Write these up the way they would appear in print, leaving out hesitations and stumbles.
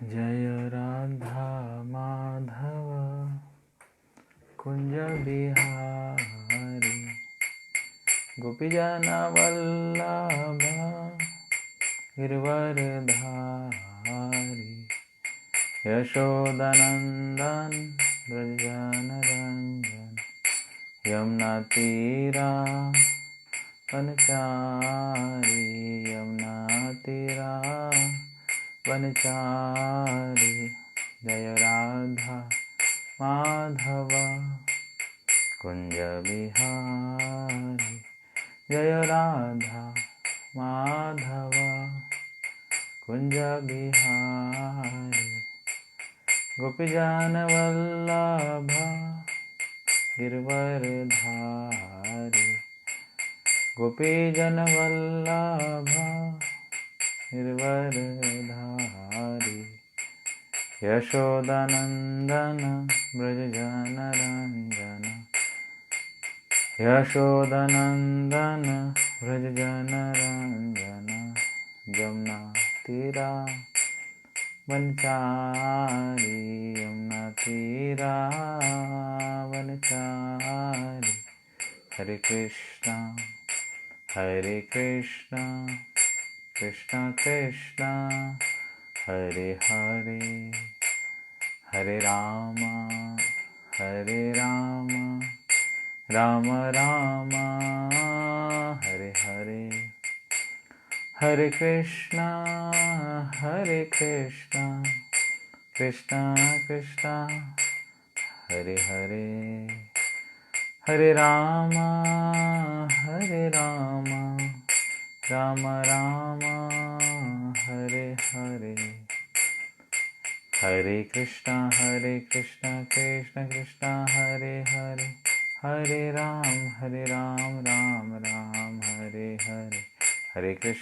जय राधा माधव कुंज बिहारी गोपीजन वल्लभ गिरवरधारी यशोदनंदन ब्रजन रंजन यमुना तीरा वनचारी यमुना तीरा वनचारी जय राधा माधव कुंज बिहारी जय राधा माधव कुंज बिहारी गोपीजन वल्लभ गिरवरधारी गोपीजन वल्लभ गिरवरधारी यशोदानंदन ब्रजजन रंजन यशोदानंदन ब्रजजन रंजन यमुना तीरा वनचारी यमुना तीरा वनचारी हरे कृष्णा कृष्णा कृष्णा हरे हरे हरे राम राम राम हरे हरे हरे कृष्णा कृष्णा कृष्णा हरे हरे हरे राम राम राम हरे हरे हरे कृष्णा कृष्णा कृष्णा हरे हरे हरे राम राम राम हरे हरे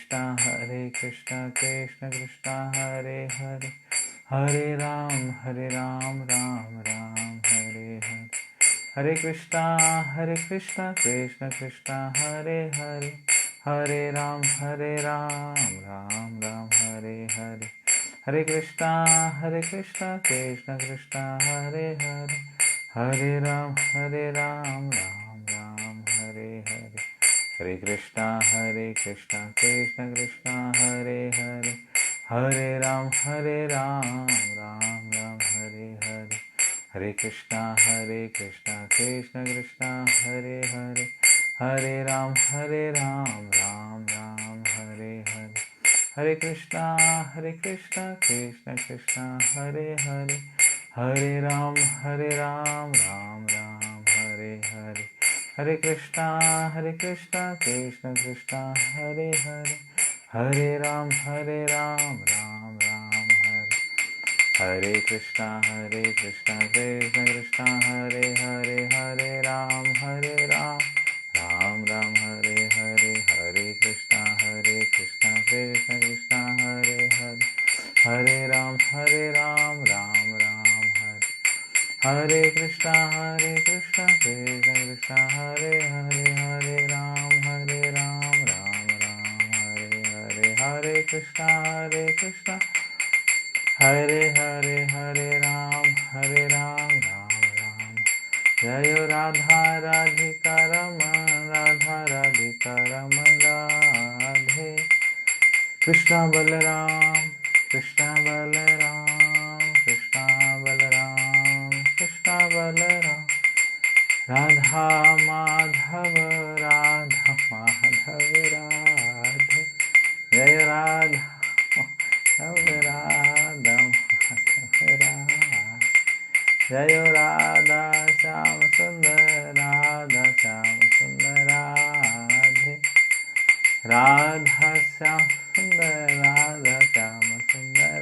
हरे कृष्णा कृष्णा कृष्णा हरे हरे हरे राम राम राम हरे हरे हरे कृष्णा कृष्णा कृष्णा हरे हरे हरे राम राम राम हरे हरे हरे कृष्णा कृष्णा कृष्णा हरे हरे हरे राम राम राम हरे हरे हरे कृष्णा कृष्णा कृष्णा हरे हरे हरे राम राम राम हरे हरे हरे कृष्णा कृष्णा कृष्णा हरे हरे हरे राम राम राम हरे हरे हरे कृष्णा कृष्णा कृष्णा हरे हरे हरे राम राम राम हरे हरे हरे कृष्णा कृष्णा कृष्णा हरे हरे हरे राम राम राम हरे हरे कृष्णा कृष्णा कृष्णा हरे हरे हरे राम राम राम हरे हरे हरे कृष्णा कृष्णा कृष्णा हरे हरे हरे राम राम राम हरे हरे कृष्णा कृष्णा कृष्णा हरे हरे हरे राम राम राम हरे हरे हरे कृष्णा हरे हरे राम राम राम जय राधा राधिका रमण राधिका रमण राधे कृष्णा बलराम कृष्णा बलराम कृष्णा बलराम कृष्णा बलराम राधा माधव राधे जय राधा राधा जय राधा श्याम सुंदर राधे राधा श्याम सुंदर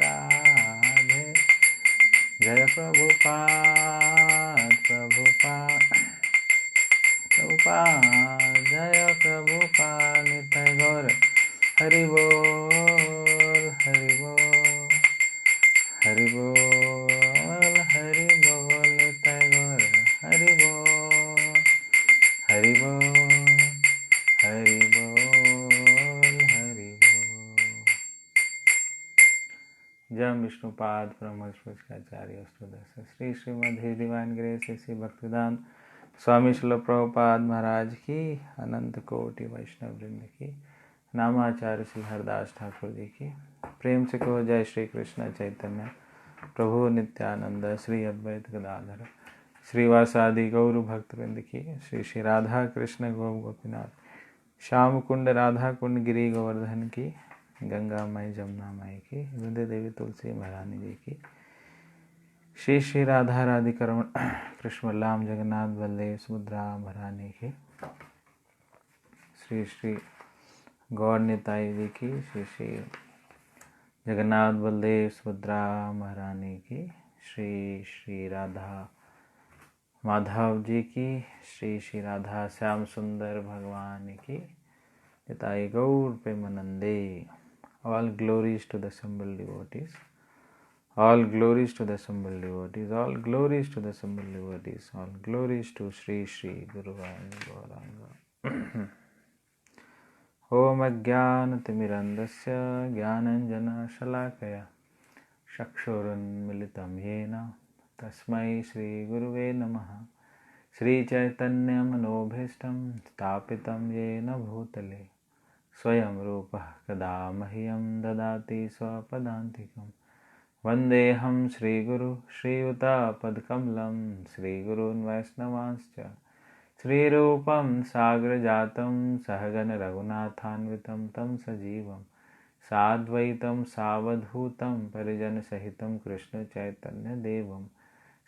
राधे जय प्रभुपाद जय प्रभुपाद नित्य गौर हरि बोल हरि बोल हरि बोल नित्य गौर हरि बोल हरि बोल हरि बोल हरि बोल जम विष्णुपाद ब्रह्मस्पृष्टाचार्य अष्टोदश श्री श्रीमद् डिवाइन ग्रेस श्री भक्तिदान स्वामी श्रील प्रभुपाद महाराज की, अनंत कोटि वैष्णव वृंद की, नामाचार्य श्री हरदास ठाकुर जी की। प्रेम से कहो जय श्री कृष्ण चैतन्य प्रभु नित्यानंद श्री अद्वैत गदाधर श्रीवासादि गौर भक्तवृंद की। श्री श्री राधा कृष्ण गोपीनाथ श्याम कुंड राधा कुंड गिरी गोवर्धन की, गंगा माई जमुना माई की, वृंदे देवी तुलसी महारानी जी की। श्री श्री राधा राधिकरण कृष्ण बलराम जगन्नाथ बलदेव सुभद्रा महारानी की। श्री श्री गौर निताई जी की। श्री श्री जगन्नाथ बलदेव सुभद्रा महारानी की। श्री श्री राधा माधव जी की। श्री श्री राधा श्याम सुंदर भगवान की। निताई गौर प्रेमानंदे। All glories to the assembled devotees. All glories to the assembled devotees. All glories to the assembled devotees. All glories to Sri Sri Guru Gauranga. Om Ajnanatimirandasya Jnananjana-shalakaya Chakshurunmilitam Yena Tasmai Sri Guruve Namaha. Sri Chaitanya Manobhishtam Stapitam Yena Bhutale स्वयं रूपः कदा मह्यं ददाति स्वपदान्तिकं। वन्देऽहं श्रीगुरु श्रीयुतापदकमलं श्रीगुरून् वैष्णवांश्च श्रीरूपं साग्रजातं सहगण रघुनाथान्वितं तं सजीवं साद्वैतं सावधूतं परिजनसहितं कृष्णचैतन्यदेवं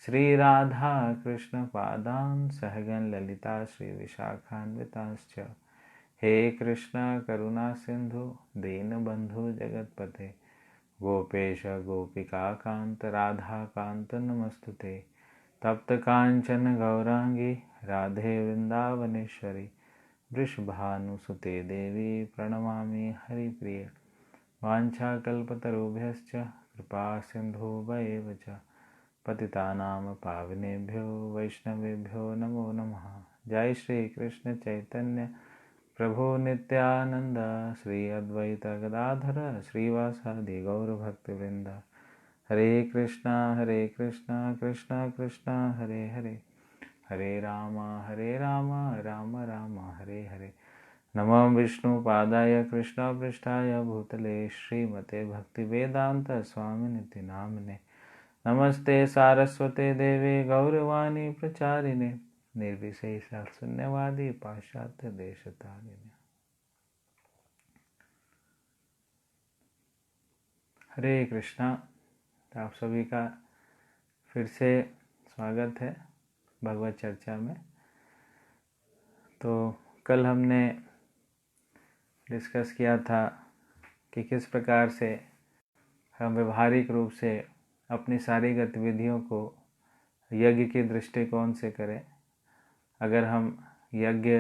श्रीराधा कृष्णपादान् सहगण ललिता श्रीविशाखान्वितांश्च। हे कृष्णा करुणा सिंधु दीनबंधु जगतपते गोपेश गोपिका कांत राधा कांत नमस्तुते। तप्त कांचन गौरांगी राधे वृंदावनेश्वरी वृषभानुसुते देवी प्रणमामि हरिप्रिय। वाञ्छाकल्पतरुभ्यश्च कृपा सिन्धुभ्येव च पतितानां पावनेभ्यो वैष्णवेभ्यो नमो नमः। जय श्री कृष्ण चैतन्य प्रभु नित्यानंद श्री अद्वैत गदाधर श्रीवासादि गौर भक्तवृंद। हरे कृष्णा कृष्णा कृष्णा हरे हरे, हरे राम राम राम हरे हरे। नमो विष्णुपादाय कृष्णपृष्ठाय भूतले श्रीमते भक्तिवेदांत स्वामिनिति नामिने। नमस्ते सारस्वते देवे गौरवाणी प्रचारिणे निर्विशेष शून्यवादी पाश्चात्य देशतारिणे। हरे कृष्णा। तो आप सभी का फिर से स्वागत है भगवत चर्चा में। तो कल हमने डिस्कस किया था कि किस प्रकार से हम व्यवहारिक रूप से अपनी सारी गतिविधियों को यज्ञ के दृष्टिकोण से करें। अगर हम यज्ञ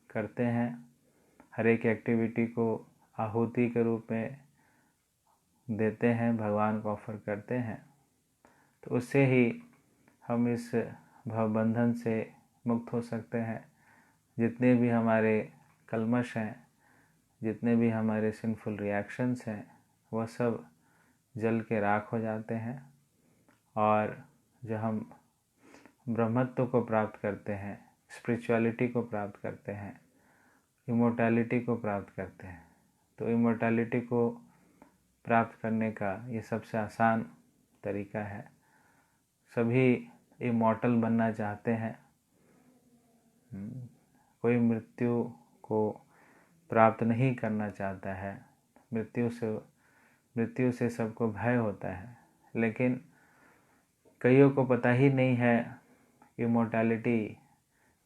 करते हैं, हर एक एक्टिविटी को आहुति के रूप में देते हैं, भगवान को ऑफर करते हैं, तो उससे ही हम इस भवबंधन से मुक्त हो सकते हैं। जितने भी हमारे कल्मश हैं, जितने भी हमारे सिंफुल रिएक्शंस हैं, वह सब जल के राख हो जाते हैं। और जब हम ब्रह्मत्व को प्राप्त करते हैं, स्पिरिचुअलिटी को प्राप्त करते हैं, इमोर्टैलिटी को प्राप्त करते हैं, तो इमोर्टैलिटी को प्राप्त करने का ये सबसे आसान तरीका है। सभी इमॉर्टल बनना चाहते हैं। कोई मृत्यु को प्राप्त नहीं करना चाहता है। मृत्यु से सबको भय होता है, लेकिन कईयों को पता ही नहीं है इमॉर्टैलिटी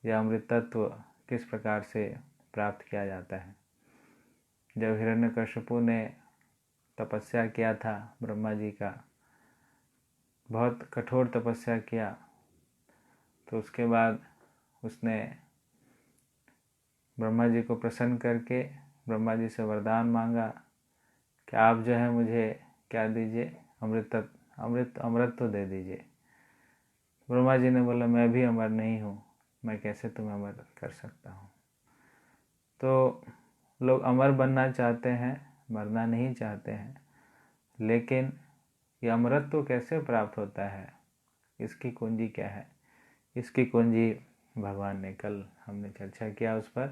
या अमृतत्व किस प्रकार से प्राप्त किया जाता है। जब हिरण्यकशिपु ने तपस्या किया था ब्रह्मा जी का, बहुत कठोर तपस्या किया, तो उसके बाद उसने ब्रह्मा जी को प्रसन्न करके ब्रह्मा जी से वरदान मांगा कि आप जो है मुझे क्या दीजिए, अमृतत्व दे दीजिए। ब्रह्मा जी ने बोला मैं भी अमर नहीं हूँ, मैं कैसे तुम्हें अमर कर सकता हूँ। तो लोग अमर बनना चाहते हैं, मरना नहीं चाहते हैं, लेकिन ये अमृत कैसे प्राप्त होता है, इसकी कुंजी क्या है? इसकी कुंजी भगवान ने, कल हमने चर्चा किया उस पर,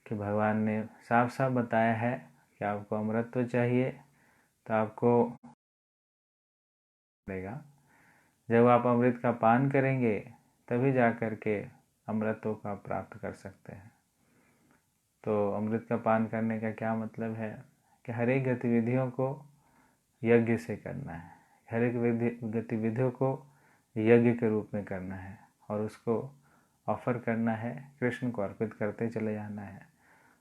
कि भगवान ने साफ साफ बताया है कि आपको अमृत चाहिए तो आपको पड़ेगा। जब आप अमृत का पान करेंगे तभी जा कर के अमृतों का प्राप्त कर सकते हैं। तो अमृत का पान करने का क्या मतलब है कि हर एक गतिविधियों को यज्ञ से करना है, हर एक गतिविधियों को यज्ञ के रूप में करना है और उसको ऑफर करना है, कृष्ण को अर्पित करते चले जाना है,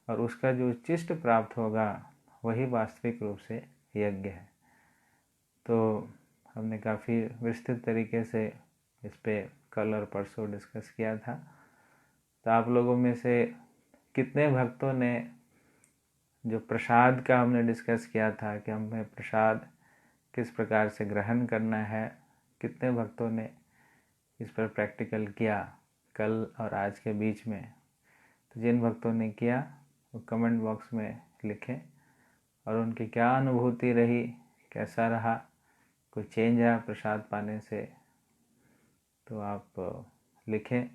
और उसका जो उच्चिष्ट प्राप्त होगा वही वास्तविक रूप से यज्ञ है। तो हमने काफ़ी विस्तृत तरीके से इस पे कल और परसों डिस्कस किया था। तो आप लोगों में से कितने भक्तों ने, जो प्रसाद का हमने डिस्कस किया था कि हमें प्रसाद किस प्रकार से ग्रहण करना है, कितने भक्तों ने इस पर प्रैक्टिकल किया कल और आज के बीच में? तो जिन भक्तों ने किया वो कमेंट बॉक्स में लिखें और उनकी क्या अनुभूति रही, कैसा रहा, कोई चेंज आया प्रसाद पाने से, तो आप लिखें।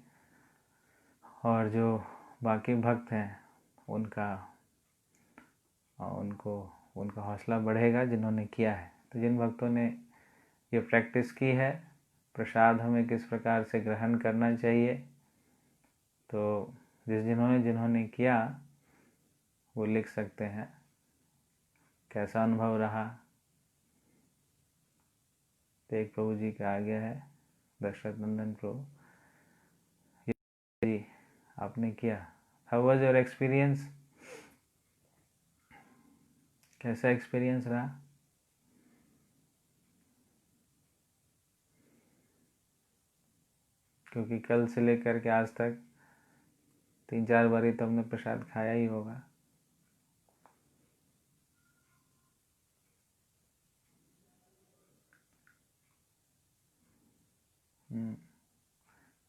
और जो बाकी भक्त हैं उनका हौसला बढ़ेगा जिन्होंने किया है। तो जिन भक्तों ने ये प्रैक्टिस की है, प्रसाद हमें किस प्रकार से ग्रहण करना चाहिए, तो जिन्होंने किया वो लिख सकते हैं कैसा अनुभव रहा। तेग प्रभु जी का आ गया है, दशरथ नंदन प्रभु जी, आपने किया, हाउ वाज योर एक्सपीरियंस? कैसा एक्सपीरियंस रहा? क्योंकि कल से लेकर के आज तक 3-4 बारी तो हमने प्रसाद खाया ही होगा।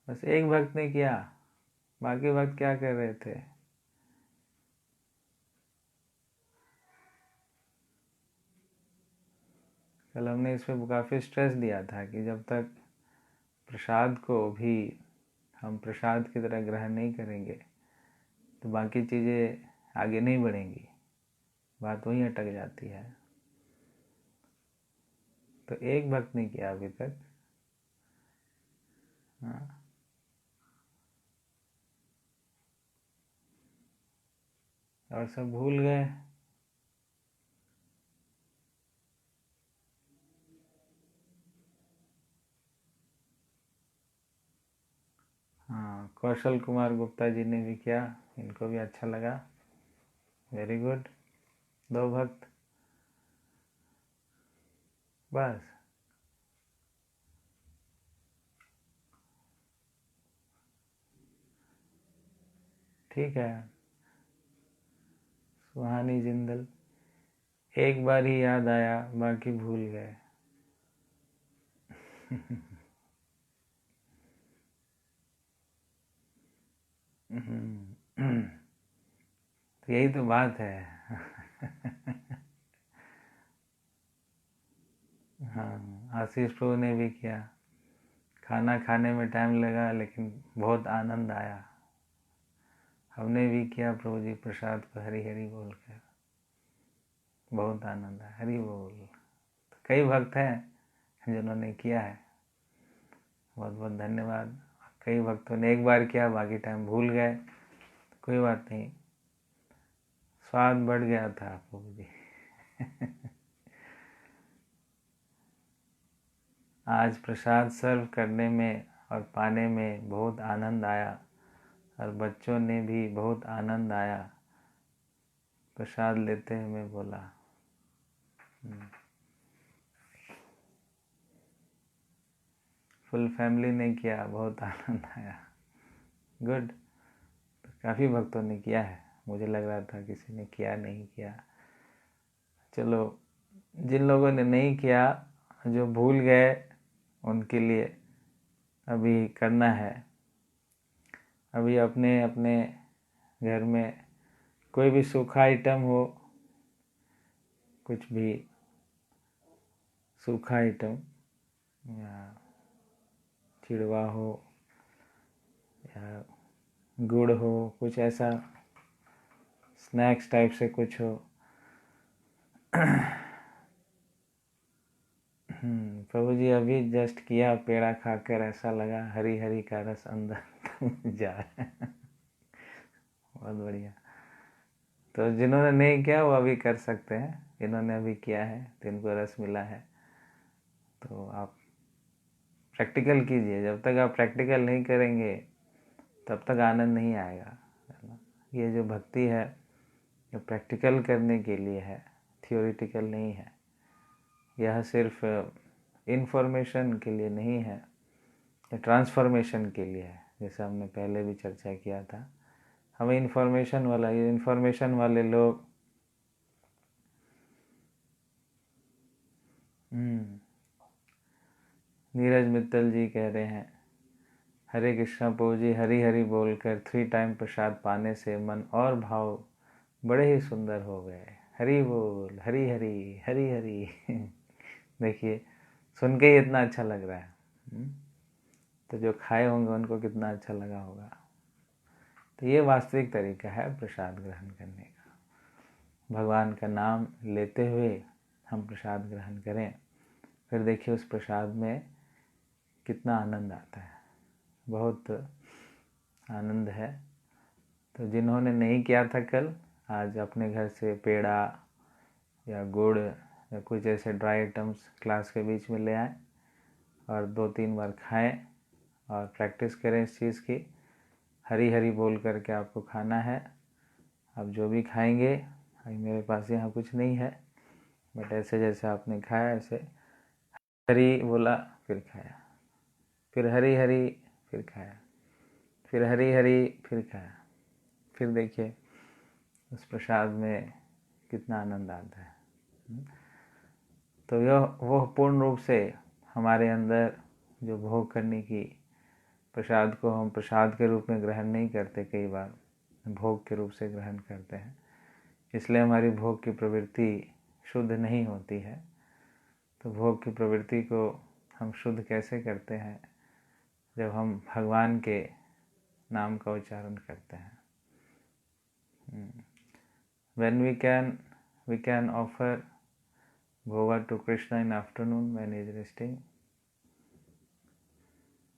बस एक भक्त ने किया, बाकी भक्त क्या कर रहे थे? कल हमने इस पर काफ़ी स्ट्रेस दिया था कि जब तक प्रसाद को भी हम प्रसाद की तरह ग्रहण नहीं करेंगे तो बाकी चीज़ें आगे नहीं बढ़ेंगी, बात वहीं अटक जाती है। तो एक भक्त ने किया अभी तक। हाँ, और सब भूल गए। हाँ, कौशल कुमार गुप्ता जी ने भी किया, इनको भी अच्छा लगा, वेरी गुड। 2 भक्त बस। ठीक है, सुहानी जिंदल, एक बार ही याद आया बाकी भूल गए। तो यही तो बात है। हाँ, आशीष प्रभु ने भी किया, खाना खाने में टाइम लगा लेकिन बहुत आनंद आया। हमने भी किया प्रभु जी प्रसाद को हरी हरी बोल कर, बहुत आनंद आया, हरी बोल। तो कई भक्त हैं जिन्होंने किया है, बहुत बहुत धन्यवाद। कई भक्तों ने एक बार किया, बाकी टाइम भूल गए, कोई बात नहीं, स्वाद बढ़ गया था प्रभु जी। आज प्रसाद सर्व करने में और पाने में बहुत आनंद आया और बच्चों ने भी बहुत आनंद आया। प्रसाद लेते हुए मैं बोला, फुल फैमिली ने किया, बहुत आनंद आया, गुड। तो काफ़ी भक्तों ने किया है, मुझे लग रहा था किसी ने किया नहीं किया। चलो, जिन लोगों ने नहीं किया, जो भूल गए, उनके लिए अभी करना है। अभी अपने अपने घर में कोई भी सूखा आइटम हो, कुछ भी सूखा आइटम या चिड़वा हो या गुड़ हो, कुछ ऐसा स्नैक्स टाइप से कुछ हो। प्रभु जी अभी जस्ट किया, पेड़ा खाकर ऐसा लगा हरी हरी का रस अंदर जा रहा है। बहुत बढ़िया। तो जिन्होंने नहीं किया वो अभी कर सकते हैं, इन्होंने अभी किया है तो इनको रस मिला है। तो आप प्रैक्टिकल कीजिए, जब तक आप प्रैक्टिकल नहीं करेंगे तब तक आनंद नहीं आएगा। ये जो भक्ति है ये प्रैक्टिकल करने के लिए है, थियोरिटिकल नहीं है। यह सिर्फ इन्फॉर्मेशन के लिए नहीं है, ये ट्रांसफॉर्मेशन के लिए है। जैसे हमने पहले भी चर्चा किया था, हमें इन्फॉर्मेशन वाले लोग नीरज मित्तल जी कह रहे हैं, हरे कृष्णा प्रभु जी, हरी हरी बोलकर 3 टाइम प्रसाद पाने से मन और भाव बड़े ही सुंदर हो गए। हरी बोल, हरी हरी, हरी हरी। देखिए सुन के ही इतना अच्छा लग रहा है। तो जो खाए होंगे उनको कितना अच्छा लगा होगा। तो ये वास्तविक तरीका है प्रसाद ग्रहण करने का। भगवान का नाम लेते हुए हम प्रसाद ग्रहण करें, फिर देखिए उस प्रसाद में कितना आनंद आता है, बहुत आनंद है। तो जिन्होंने नहीं किया था कल, आज अपने घर से पेड़ा या गुड़ या कुछ ऐसे ड्राई आइटम्स क्लास के बीच में ले आए और 2-3 बार खाएं और प्रैक्टिस करें इस चीज़ की। हरी हरी बोल करके आपको खाना है। अब जो भी खाएंगे, अभी मेरे पास यहाँ कुछ नहीं है, बट ऐसे जैसे आपने खाया ऐसे हरी बोला, फिर खाया, फिर हरी हरी, फिर खाया, फिर हरी हरी, फिर खाया। फिर देखिए उस प्रसाद में कितना आनंद आता है। तो वह पूर्ण रूप से हमारे अंदर जो भोग करने की, प्रसाद को हम प्रसाद के रूप में ग्रहण नहीं करते, कई बार भोग के रूप से ग्रहण करते हैं, इसलिए हमारी भोग की प्रवृत्ति शुद्ध नहीं होती है। तो भोग की प्रवृत्ति को हम शुद्ध कैसे करते हैं? जब हम भगवान के नाम का उच्चारण करते हैं। When we can offer bhoga to Krishna in afternoon when he is resting.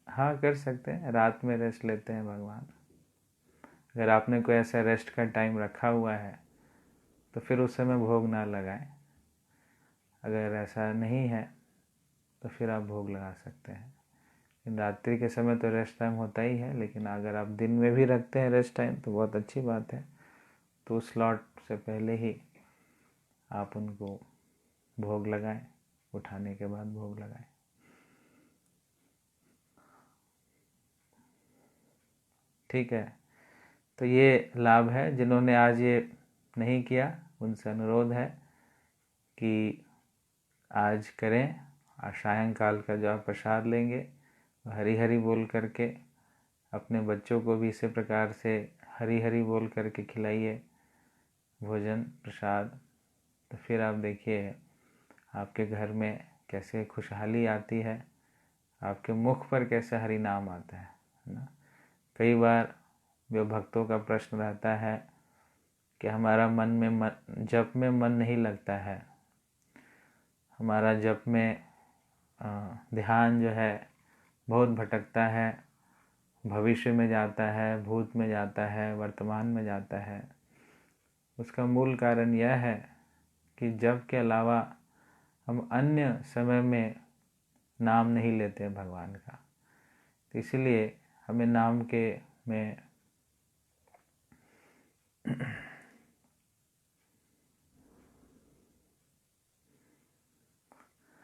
हाँ कर सकते हैं, रात में रेस्ट लेते हैं भगवान। अगर आपने कोई ऐसा रेस्ट का टाइम रखा हुआ है तो फिर उस समय भोग ना लगाएं। अगर ऐसा नहीं है तो फिर आप भोग लगा सकते हैं। रात्रि के समय तो रेस्ट टाइम होता ही है, लेकिन अगर आप दिन में भी रखते हैं रेस्ट टाइम तो बहुत अच्छी बात है। तो उस स्लॉट से पहले ही आप उनको भोग लगाएं, उठाने के बाद भोग लगाएं। ठीक है, तो ये लाभ है। जिन्होंने आज ये नहीं किया उनसे अनुरोध है कि आज करें। और सायंकाल का जो आप प्रसाद लेंगे हरी हरी बोल करके, अपने बच्चों को भी इसी प्रकार से हरी हरी बोल करके खिलाइए भोजन प्रसाद। तो फिर आप देखिए आपके घर में कैसे खुशहाली आती है, आपके मुख पर कैसे हरि नाम आता है ना। कई बार जो भक्तों का प्रश्न रहता है कि हमारा जप में मन नहीं लगता है, हमारा जप में ध्यान जो है बहुत भटकता है, भविष्य में जाता है, भूत में जाता है, वर्तमान में जाता है। उसका मूल कारण यह है कि जप के अलावा हम अन्य समय में नाम नहीं लेते भगवान का। तो इसलिए हमें नाम के में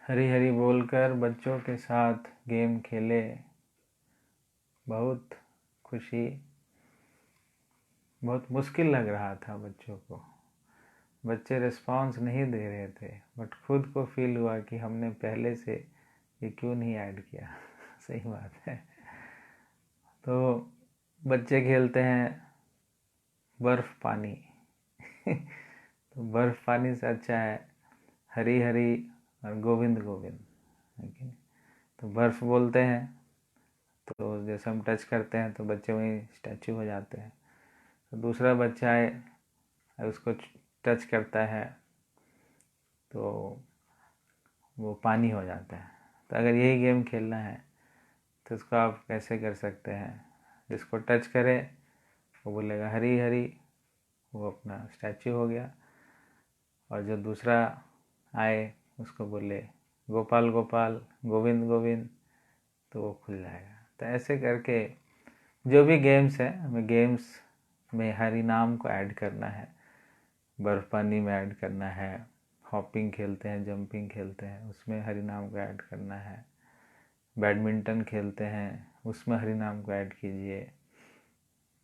हरी हरी बोलकर बच्चों के साथ गेम खेले, बहुत खुशी। बहुत मुश्किल लग रहा था बच्चों को, बच्चे रिस्पांस नहीं दे रहे थे, बट खुद को फील हुआ कि हमने पहले से ये क्यों नहीं ऐड किया। सही बात है। तो बच्चे खेलते हैं बर्फ़ पानी। तो बर्फ़ पानी से अच्छा है हरी हरी और गोविंद गोविंद, है कि नहीं। तो बर्फ़ बोलते हैं, तो जैसे हम टच करते हैं तो बच्चे वहीं स्टैचू हो जाते हैं। तो दूसरा बच्चा है उसको टच करता है तो वो पानी हो जाता है। तो अगर यही गेम खेलना है तो उसको आप कैसे कर सकते हैं, जिसको टच करे वो बोलेगा हरी हरी, वो अपना स्टैचू हो गया, और जो दूसरा आए उसको बोले गोपाल गोपाल, गोविंद गोविंद, तो वो खुल जाएगा। तो ऐसे करके जो भी गेम्स है, हमें गेम्स में हरि नाम को ऐड करना है। बर्फ़ पानी में ऐड करना है, हॉपिंग खेलते हैं, जंपिंग खेलते हैं, उसमें हरि नाम को ऐड करना है। बैडमिंटन खेलते हैं, उसमें हरि नाम को ऐड कीजिए।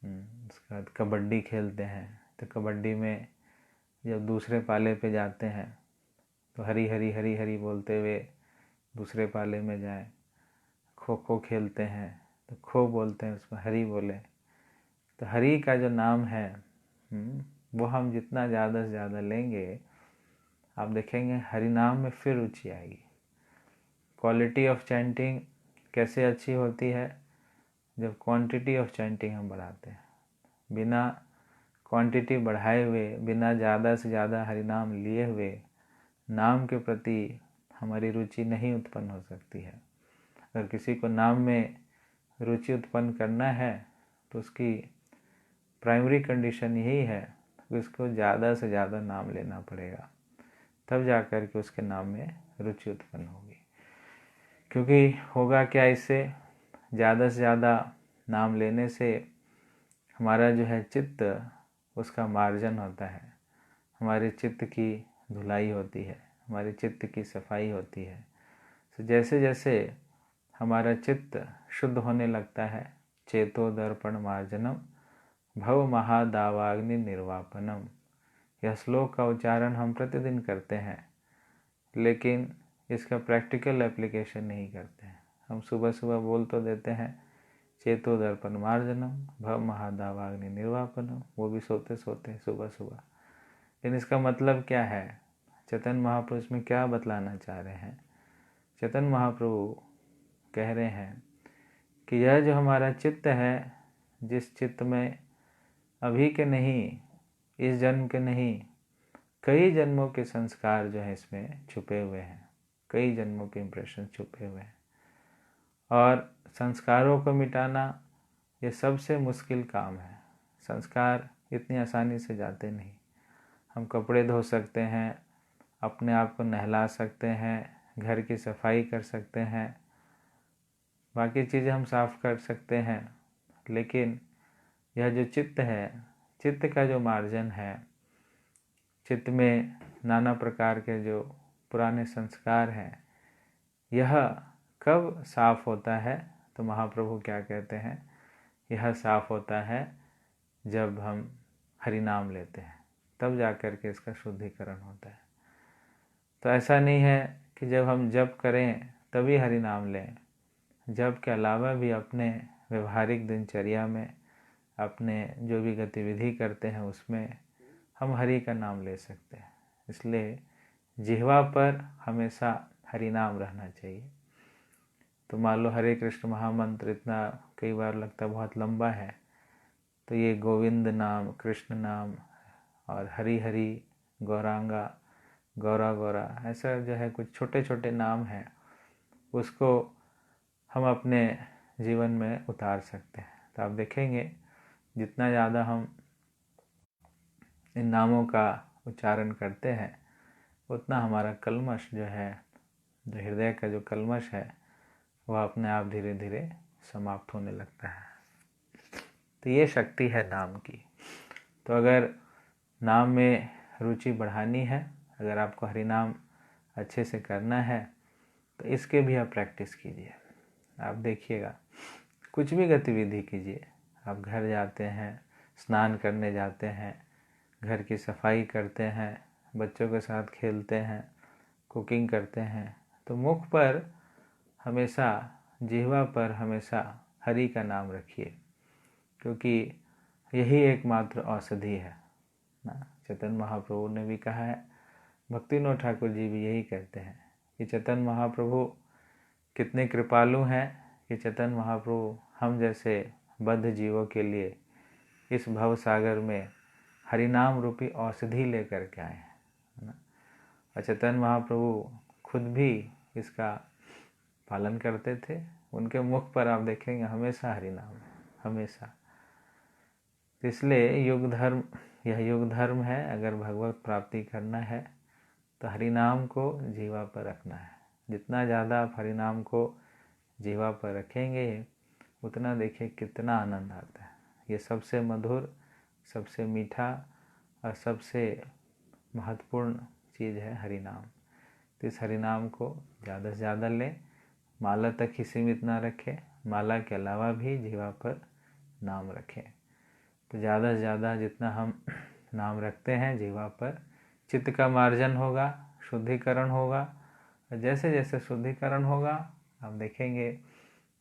उसके बाद कबड्डी खेलते हैं, तो कबड्डी में जब दूसरे पाले पे जाते हैं तो हरी हरी हरी हरी बोलते हुए दूसरे पाले में जाए। खो खो खेलते हैं तो खो बोलते हैं, उसमें हरी बोले। तो हरी का जो नाम है वो हम जितना ज़्यादा से ज़्यादा लेंगे, आप देखेंगे हरि नाम में फिर रुचि आएगी। क्वालिटी ऑफ चैंटिंग कैसे अच्छी होती है, जब क्वांटिटी ऑफ चैंटिंग हम बढ़ाते हैं। बिना क्वांटिटी बढ़ाए हुए, बिना ज़्यादा से ज़्यादा हरि नाम लिए हुए नाम के प्रति हमारी रुचि नहीं उत्पन्न हो सकती है। अगर किसी को नाम में रुचि उत्पन्न करना है तो उसकी प्राइमरी कंडीशन यही है कि उसको ज़्यादा से ज़्यादा नाम लेना पड़ेगा, तब जा कर के उसके नाम में रुचि उत्पन्न होगी। क्योंकि होगा क्या, इससे ज़्यादा से ज़्यादा नाम लेने से हमारा जो है चित्त, उसका मार्जन होता है, हमारे चित्त की धुलाई होती है, हमारे चित्त की सफाई होती है। तो जैसे जैसे हमारा चित्त शुद्ध होने लगता है, चेतो दर्पण मार्जनम भव महादावाग्नि निर्वापनम, यह श्लोक का उच्चारण हम प्रतिदिन करते हैं, लेकिन इसका प्रैक्टिकल एप्लीकेशन नहीं करते हैं। हम सुबह सुबह बोल तो देते हैं चेतो दर्पण मार्जनम भव महादावाग्नि निर्वापनम, वो भी सोते सोते सुबह सुबह। लेकिन इसका मतलब क्या है, चैतन्य महाप्रभु इसमें क्या बतलाना चाह रहे हैं? चैतन्य महाप्रभु कह रहे हैं कि यह जो हमारा चित्त है, जिस चित्त में अभी के नहीं, इस जन्म के नहीं, कई जन्मों के संस्कार जो हैं इसमें छुपे हुए हैं, कई जन्मों के इम्प्रेशन छुपे हुए हैं। और संस्कारों को मिटाना ये सबसे मुश्किल काम है। संस्कार इतनी आसानी से जाते नहीं। हम कपड़े धो सकते हैं, अपने आप को नहला सकते हैं, घर की सफाई कर सकते हैं, बाकी चीज़ें हम साफ कर सकते हैं, लेकिन यह जो चित्त है, चित्त का जो मार्जन है, चित्त में नाना प्रकार के जो पुराने संस्कार हैं, यह कब साफ होता है? तो महाप्रभु क्या कहते हैं, यह साफ होता है जब हम हरि नाम लेते हैं, तब जा कर के इसका शुद्धिकरण होता है। तो ऐसा नहीं है कि जब हम जप करें तभी हरि नाम लें। जप के अलावा भी अपने व्यवहारिक दिनचर्या में, अपने जो भी गतिविधि करते हैं उसमें हम हरि का नाम ले सकते हैं। इसलिए जिह्वा पर हमेशा हरि नाम रहना चाहिए। तो मान लो हरे कृष्ण महामंत्र इतना कई बार लगता है बहुत लंबा है, तो ये गोविंद नाम, कृष्ण नाम और हरि हरि, गौरांगा, गौरा गौरा, ऐसा जो है कुछ छोटे छोटे नाम हैं, उसको हम अपने जीवन में उतार सकते हैं। तो आप देखेंगे जितना ज़्यादा हम इन नामों का उच्चारण करते हैं, उतना हमारा कल्मश जो है, जो हृदय का जो कल्मश है, वह अपने आप धीरे धीरे समाप्त होने लगता है। तो ये शक्ति है नाम की। तो अगर नाम में रुचि बढ़ानी है, अगर आपको हरि नाम अच्छे से करना है, तो इसके भी आप प्रैक्टिस कीजिए। आप देखिएगा, कुछ भी गतिविधि कीजिए, आप घर जाते हैं, स्नान करने जाते हैं, घर की सफाई करते हैं, बच्चों के साथ खेलते हैं, कुकिंग करते हैं, तो मुख पर हमेशा, जिह्वा पर हमेशा हरि का नाम रखिए, क्योंकि यही एकमात्र औषधि है ना। चैतन्य महाप्रभु ने भी कहा है, भक्तिविनोद ठाकुर जी भी यही कहते हैं कि चैतन्य महाप्रभु कितने कृपालु हैं कि चैतन्य महाप्रभु हम जैसे बद्ध जीवों के लिए इस भव सागर में हरिनाम रूपी औषधि लेकर के आए हैं, है ना। और चैतन्य महाप्रभु खुद भी इसका पालन करते थे। उनके मुख पर आप देखेंगे हमेशा हरिनाम, हमेशा। इसलिए युग धर्म, यह युग धर्म है। अगर भगवत प्राप्ति करना है तो हरिनाम को जीवा पर रखना है। जितना ज़्यादा आप हरिनाम को जीवा पर रखेंगे उतना देखिए कितना आनंद आता है। ये सबसे मधुर, सबसे मीठा और सबसे महत्वपूर्ण चीज़ है हरिनाम। तो इस हरिनाम को ज़्यादा से ज़्यादा लें, माला तक ही सीमित ना रखें, माला के अलावा भी जीवा पर नाम रखें। तो ज़्यादा से ज़्यादा जितना हम नाम रखते हैं जीवा पर, चित्त का मार्जन होगा, शुद्धिकरण होगा। और जैसे जैसे शुद्धिकरण होगा आप देखेंगे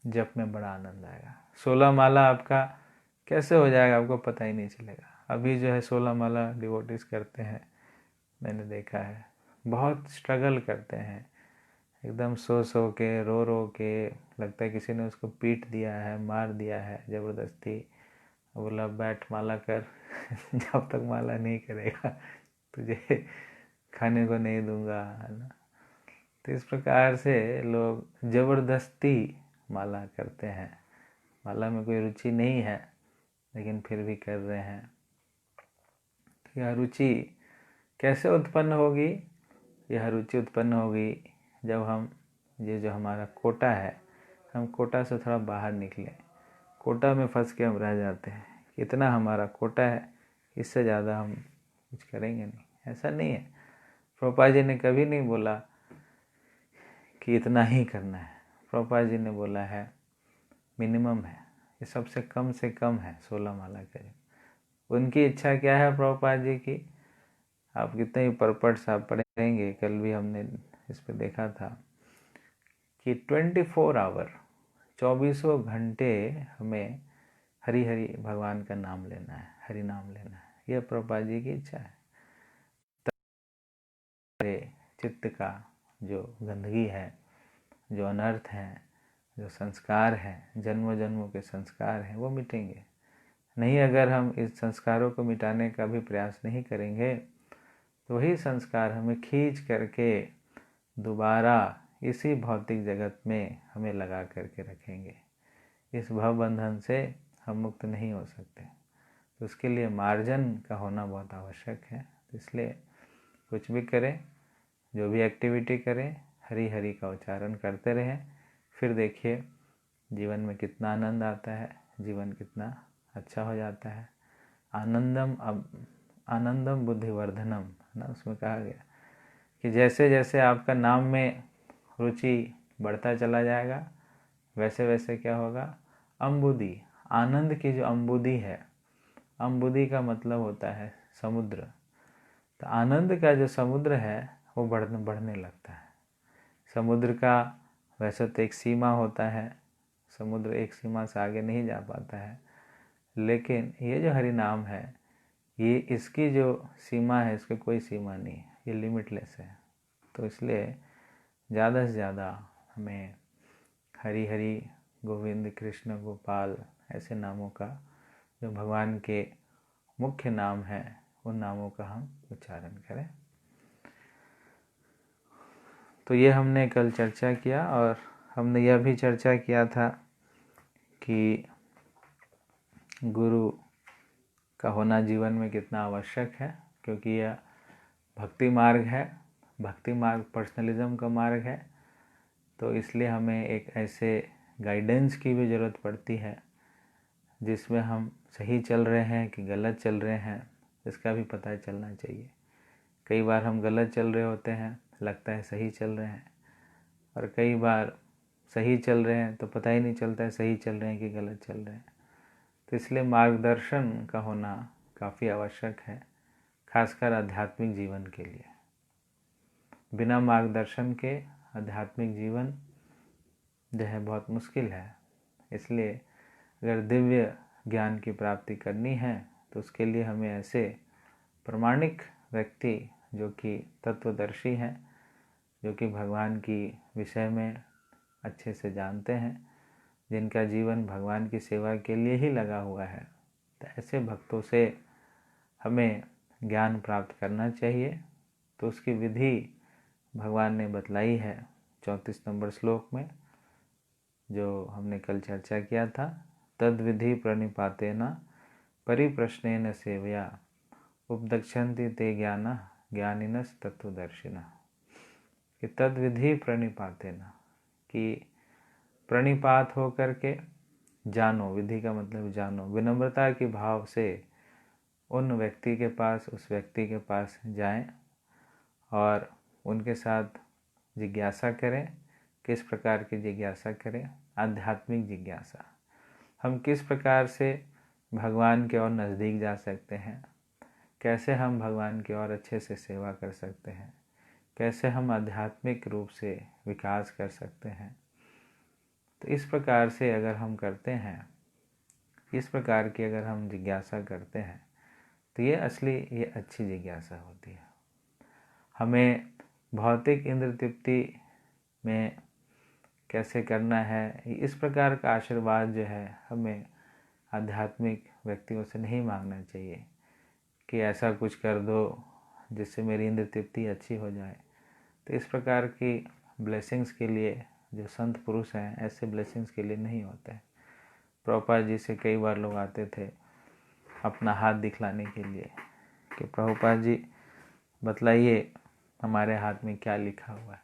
जप में बड़ा आनंद आएगा। 16 माला आपका कैसे हो जाएगा आपको पता ही नहीं चलेगा। अभी जो है 16 माला डिवोटीज करते हैं, मैंने देखा है, बहुत स्ट्रगल करते हैं, एकदम सो के, रो के, लगता है किसी ने उसको पीट दिया है, मार दिया है ज़बरदस्ती। बोला बैठ माला कर जब तक माला नहीं करेगा तुझे खाने को नहीं दूंगा, है ना। तो इस प्रकार से लोग ज़बरदस्ती माला करते हैं। माला में कोई रुचि नहीं है लेकिन फिर भी कर रहे हैं। तो यह रुचि कैसे उत्पन्न होगी? यह रुचि उत्पन्न होगी जब हम ये जो हमारा कोटा है, हम कोटा से थोड़ा बाहर निकलें। कोटा में फंस के हम रह जाते हैं, इतना हमारा कोटा है, इससे ज़्यादा हम कुछ करेंगे नहीं। ऐसा नहीं है। प्रभुपाद जी ने कभी नहीं बोला कि इतना ही करना है। प्रभुपाद जी ने बोला है मिनिमम है, ये सबसे कम से कम है 16 माला करें। उनकी इच्छा क्या है प्रभुपाद जी की? आप कितने ही परपट्स आप पढ़ेंगे, कल भी हमने इस पर देखा था कि 24 आवर, 24 घंटे हमें हरि हरि भगवान का नाम लेना है, हरि नाम लेना है। यह प्रभुपाद जी की इच्छा है। चित्त का जो गंदगी है, जो अनर्थ है, जो संस्कार हैं, जन्मों जन्मों के संस्कार हैं, वो मिटेंगे नहीं। अगर हम इस संस्कारों को मिटाने का भी प्रयास नहीं करेंगे तो वही संस्कार हमें खींच करके दोबारा इसी भौतिक जगत में हमें लगा करके रखेंगे। इस भव बंधन से हम मुक्त नहीं हो सकते। तो उसके लिए मार्जन का होना बहुत आवश्यक है। इसलिए कुछ भी करें, जो भी एक्टिविटी करें, हरि हरि का उच्चारण करते रहें। फिर देखिए जीवन में कितना आनंद आता है, जीवन कितना अच्छा हो जाता है। आनंदम बुद्धिवर्धनम, है ना, उसमें कहा गया कि जैसे जैसे आपका नाम में रुचि बढ़ता चला जाएगा वैसे वैसे क्या होगा, अम्बुदी, आनंद की जो अम्बुदी है, अम्बुदी का मतलब होता है समुद्र। तो आनंद का जो समुद्र है वो बढ़ने लगता है। समुद्र का वैसे तो एक सीमा होता है, समुद्र एक सीमा से आगे नहीं जा पाता है, लेकिन ये जो हरि नाम है, ये इसकी जो सीमा है, इसकी कोई सीमा नहीं है, ये लिमिटलेस है। तो इसलिए ज़्यादा से ज़्यादा हमें हरि हरि, गोविंद, कृष्ण, गोपाल ऐसे नामों का, जो भगवान के मुख्य नाम हैं, उन नामों का हम उच्चारण करें। तो ये हमने कल चर्चा किया। और हमने यह भी चर्चा किया था कि गुरु का होना जीवन में कितना आवश्यक है, क्योंकि यह भक्ति मार्ग है, भक्ति मार्ग पर्सनलिज्म का मार्ग है। तो इसलिए हमें एक ऐसे गाइडेंस की भी ज़रूरत पड़ती है जिसमें हम सही चल रहे हैं कि गलत चल रहे हैं, इसका भी पता चलना चाहिए। कई बार हम गलत चल रहे होते हैं, लगता है सही चल रहे हैं, और कई बार सही चल रहे हैं तो पता ही नहीं चलता है सही चल रहे हैं कि गलत चल रहे हैं। तो इसलिए मार्गदर्शन का होना काफ़ी आवश्यक है, खासकर आध्यात्मिक जीवन के लिए। बिना मार्गदर्शन के आध्यात्मिक जीवन जो है बहुत मुश्किल है। इसलिए अगर दिव्य ज्ञान की प्राप्ति करनी है तो उसके लिए हमें ऐसे प्रामाणिक व्यक्ति जो कि तत्वदर्शी हैं, जो कि भगवान की विषय में अच्छे से जानते हैं, जिनका जीवन भगवान की सेवा के लिए ही लगा हुआ है। तो ऐसे भक्तों से हमें ज्ञान प्राप्त करना चाहिए। तो उसकी विधि भगवान ने बतलाई है 34 नंबर श्लोक में, जो हमने कल चर्चा किया था। तद विधि प्रणिपातेन परिप्रश्नेन सेवया उपदक्षन्ति ते ज्ञान ज्ञानिनस् तत्वदर्शिनः। कि तद विधि प्रणिपातेन, कि प्रणिपात हो करके जानो, विधि का मतलब जानो, विनम्रता के भाव से उन व्यक्ति के पास, उस व्यक्ति के पास जाएं और उनके साथ जिज्ञासा करें। किस प्रकार की जिज्ञासा करें? आध्यात्मिक जिज्ञासा। हम किस प्रकार से भगवान के और नज़दीक जा सकते हैं, कैसे हम भगवान की और अच्छे से सेवा कर सकते हैं, कैसे हम आध्यात्मिक रूप से विकास कर सकते हैं। तो इस प्रकार से अगर हम करते हैं, इस प्रकार की अगर हम जिज्ञासा करते हैं, तो ये अच्छी जिज्ञासा होती है। हमें भौतिक इंद्र तृप्ति में कैसे करना है, इस प्रकार का आशीर्वाद जो है हमें आध्यात्मिक व्यक्तियों से नहीं मांगना चाहिए कि ऐसा कुछ कर दो जिससे मेरी इंद्र तृप्ति अच्छी हो जाए। तो इस प्रकार की ब्लेसिंग्स के लिए जो संत पुरुष हैं, ऐसे ब्लेसिंग्स के लिए नहीं होते हैं। प्रभुपाद जी से कई बार लोग आते थे अपना हाथ दिखलाने के लिए कि प्रभुपाद जी बतलाइए हमारे हाथ में क्या लिखा हुआ है।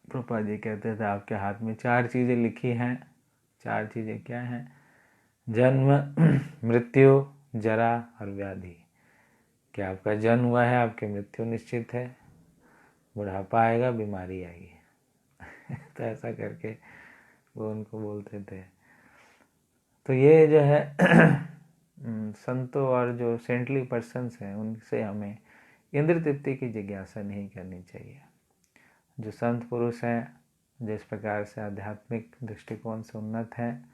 प्रभुपाद जी कहते थे आपके हाथ में 4 चीज़ें लिखी हैं। 4 चीज़ें क्या हैं? जन्म, मृत्यु, जरा और व्याधि। कि आपका जन्म हुआ है, आपकी मृत्यु निश्चित है, बुढ़ापा आएगा, बीमारी आएगी। तो ऐसा करके वो उनको बोलते थे। तो ये जो है संतों और जो सेंटली पर्सन्स हैं, उनसे हमें इंद्र तृप्ति की जिज्ञासा नहीं करनी चाहिए। जो संत पुरुष हैं, जिस प्रकार से आध्यात्मिक दृष्टिकोण से उन्नत हैं,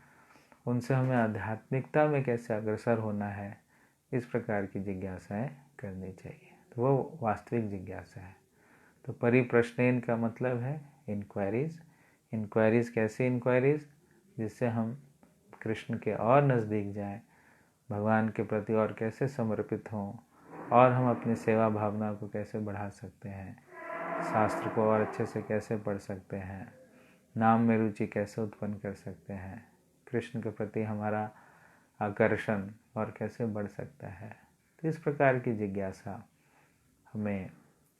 उनसे हमें आध्यात्मिकता में कैसे अग्रसर होना है, इस प्रकार की जिज्ञासाएं करनी चाहिए। तो वो वास्तविक जिज्ञासा है। तो परिप्रश्नेन का मतलब है इंक्वायरीज। इंक्वायरीज कैसी इंक्वायरीज? जिससे हम कृष्ण के और नज़दीक जाएं, भगवान के प्रति और कैसे समर्पित हों, और हम अपनी सेवा भावना को कैसे बढ़ा सकते हैं, शास्त्र को और अच्छे से कैसे पढ़ सकते हैं, नाम में रुचि कैसे उत्पन्न कर सकते हैं, कृष्ण के प्रति हमारा आकर्षण और कैसे बढ़ सकता है। तो इस प्रकार की जिज्ञासा हमें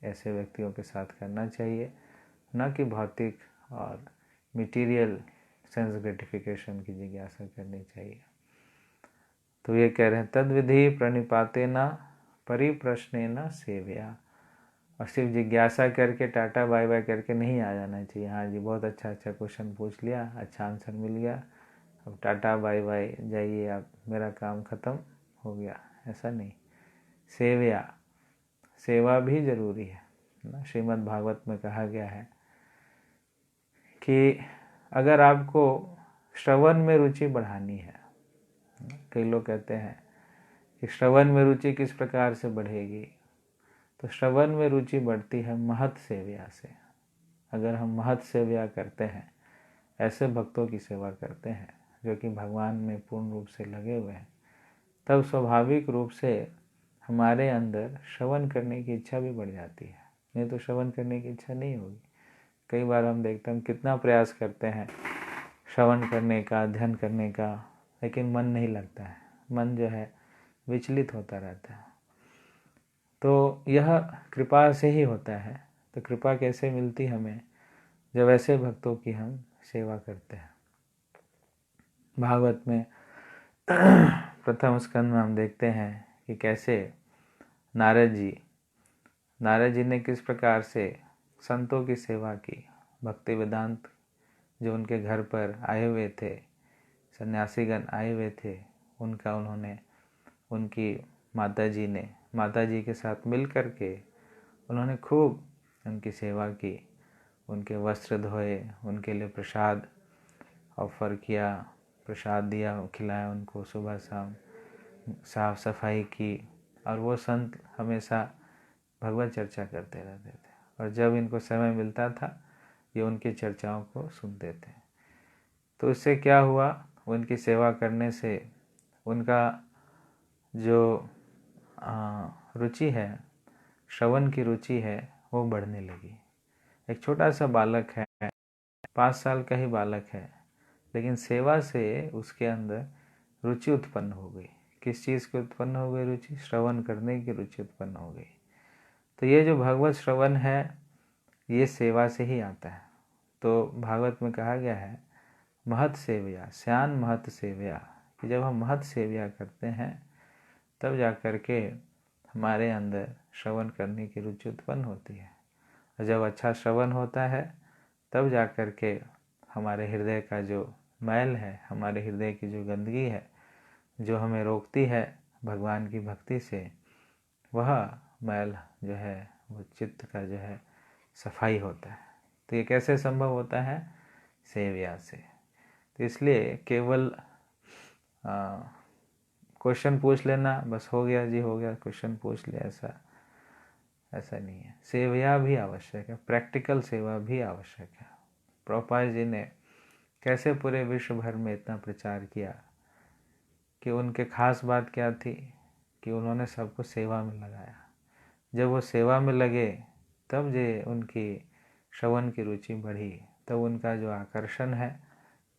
ऐसे व्यक्तियों के साथ करना चाहिए, न कि भौतिक और मटेरियल सेंस ग्रेटिफिकेशन की जिज्ञासा करनी चाहिए। तो ये कह रहे हैं तद विधि प्रणिपातेन परिप्रश्नेन सेवया। और सिर्फ जिज्ञासा करके टाटा बाय बाय करके नहीं आ जाना चाहिए। हाँ जी, बहुत अच्छा क्वेश्चन पूछ लिया, अच्छा आंसर मिल गया, अब टाटा बाय बाय जाइए आप, मेरा काम ख़त्म हो गया, ऐसा नहीं। सेवा भी जरूरी है ना। श्रीमद् भागवत में कहा गया है कि अगर आपको श्रवण में रुचि बढ़ानी है, कई लोग कहते हैं कि श्रवण में रुचि किस प्रकार से बढ़ेगी, तो श्रवण में रुचि बढ़ती है महत् सेव्या से। अगर हम महत् सेव्या करते हैं, ऐसे भक्तों की सेवा करते हैं जो कि भगवान में पूर्ण रूप से लगे हुए हैं, तब स्वाभाविक रूप से हमारे अंदर श्रवण करने की इच्छा भी बढ़ जाती है। नहीं तो श्रवण करने की इच्छा नहीं होगी। कई बार हम देखते हैं, हम कितना प्रयास करते हैं श्रवण करने का, अध्ययन करने का, लेकिन मन नहीं लगता है, मन जो है विचलित होता रहता है। तो यह कृपा से ही होता है। तो कृपा कैसे मिलती हमें? जब ऐसे भक्तों की हम सेवा करते हैं। भागवत में प्रथम स्कंद में हम देखते हैं कि कैसे नारद जी ने किस प्रकार से संतों की सेवा की। भक्ति वेदांत जो उनके घर पर आए हुए थे, सन्यासीगण आए हुए थे, उन्होंने उनकी माता जी के साथ मिल कर के उन्होंने खूब उनकी सेवा की, उनके वस्त्र धोए, उनके लिए प्रसाद ऑफर किया, प्रसाद दिया, खिलाया उनको, सुबह शाम साफ सफाई की। और वो संत हमेशा भगवत चर्चा करते रहते थे। और जब इनको समय मिलता था ये उनकी चर्चाओं को सुनते थे। तो इससे क्या हुआ, उनकी सेवा करने से उनका जो रुचि है, श्रवण की रुचि है, वो बढ़ने लगी। एक छोटा सा बालक है, 5 साल का ही बालक है, लेकिन सेवा से उसके अंदर रुचि उत्पन्न हो गई। किस चीज़ की उत्पन्न हो गई रुचि? श्रवण करने की रुचि उत्पन्न हो गई। तो ये जो भगवत श्रवण है ये सेवा से ही आता है। तो भागवत में कहा गया है महत सेवया, श्यान महत सेवया, कि जब हम महत सेवया करते हैं तब जा कर के हमारे अंदर श्रवण करने की रुचि उत्पन्न होती है। और जब अच्छा श्रवण होता है तब जा कर के हमारे हृदय का जो मैल है, हमारे हृदय की जो गंदगी है, जो हमें रोकती है भगवान की भक्ति से, वह मैल जो है वो चित्त का जो है सफाई होता है। तो ये कैसे संभव होता है? सेवया से। तो इसलिए केवल क्वेश्चन पूछ लेना बस हो गया जी, हो गया, क्वेश्चन पूछ लिया, ऐसा नहीं है। सेवया भी आवश्यक है, प्रैक्टिकल सेवा भी आवश्यक है। प्रभुपाद जी ने कैसे पूरे विश्व भर में इतना प्रचार किया कि उनके खास बात क्या थी कि उन्होंने सबको सेवा में लगाया। जब वो सेवा में लगे तब जो उनकी श्रवण की रुचि बढ़ी, तब उनका जो आकर्षण है,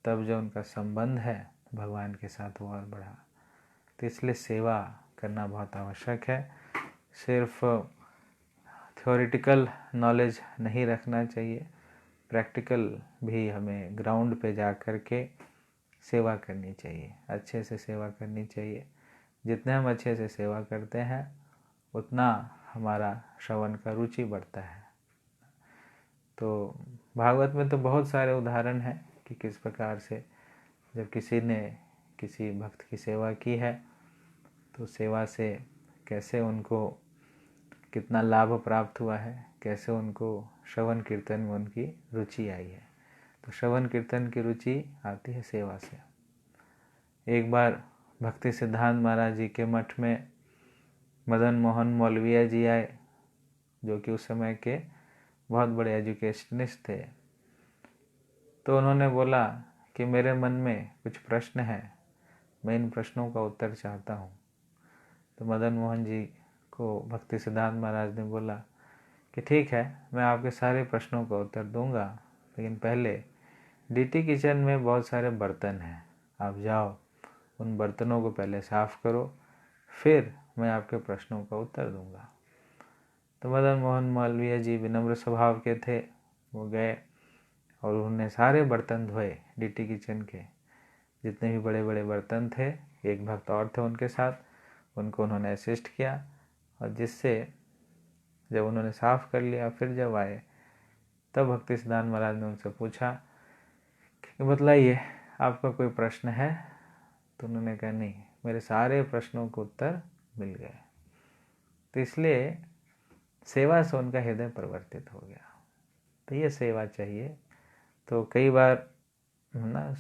तब जो उनका संबंध है भगवान के साथ वो और बढ़ा। तो इसलिए सेवा करना बहुत आवश्यक है। सिर्फ थ्योरेटिकल नॉलेज नहीं रखना चाहिए, प्रैक्टिकल भी हमें ग्राउंड पे जा कर के सेवा करनी चाहिए, अच्छे से सेवा करनी चाहिए। जितने हम अच्छे से सेवा करते हैं उतना हमारा श्रवण का रुचि बढ़ता है। तो भागवत में तो बहुत सारे उदाहरण हैं कि किस प्रकार से जब किसी ने किसी भक्त की सेवा की है तो सेवा से कैसे उनको कितना लाभ प्राप्त हुआ है, कैसे उनको श्रवण कीर्तन में उनकी रुचि आई है। तो श्रवण कीर्तन की रुचि आती है सेवा से। एक बार भक्ति सिद्धांत महाराज जी के मठ में मदन मोहन मौलविया जी आए, जो कि उस समय के बहुत बड़े एजुकेशनिस्ट थे। तो उन्होंने बोला कि मेरे मन में कुछ प्रश्न हैं, मैं इन प्रश्नों का उत्तर चाहता हूँ। तो मदन मोहन जी को भक्ति सिद्धांत महाराज ने बोला कि ठीक है, मैं आपके सारे प्रश्नों का उत्तर दूंगा, लेकिन पहले डीटी किचन में बहुत सारे बर्तन हैं, आप जाओ उन बर्तनों को पहले साफ़ करो, फिर मैं आपके प्रश्नों का उत्तर दूंगा। तो मदन मोहन मालवीय जी विनम्र स्वभाव के थे, वो गए और उन्होंने सारे बर्तन धोए। डीटी किचन के जितने भी बड़े बड़े बर्तन थे, एक भक्त और थे उनके साथ, उनको उन्होंने असिस्ट किया। और जिससे जब उन्होंने साफ़ कर लिया, फिर जब आए तब भक्ति सिद्धांत महाराज ने उनसे पूछा कि बतलाइए आपका कोई प्रश्न है? तो उन्होंने कहा नहीं, मेरे सारे प्रश्नों को उत्तर मिल गए। तो इसलिए सेवा से उनका हृदय परिवर्तित हो गया। तो ये सेवा चाहिए। तो कई बार ना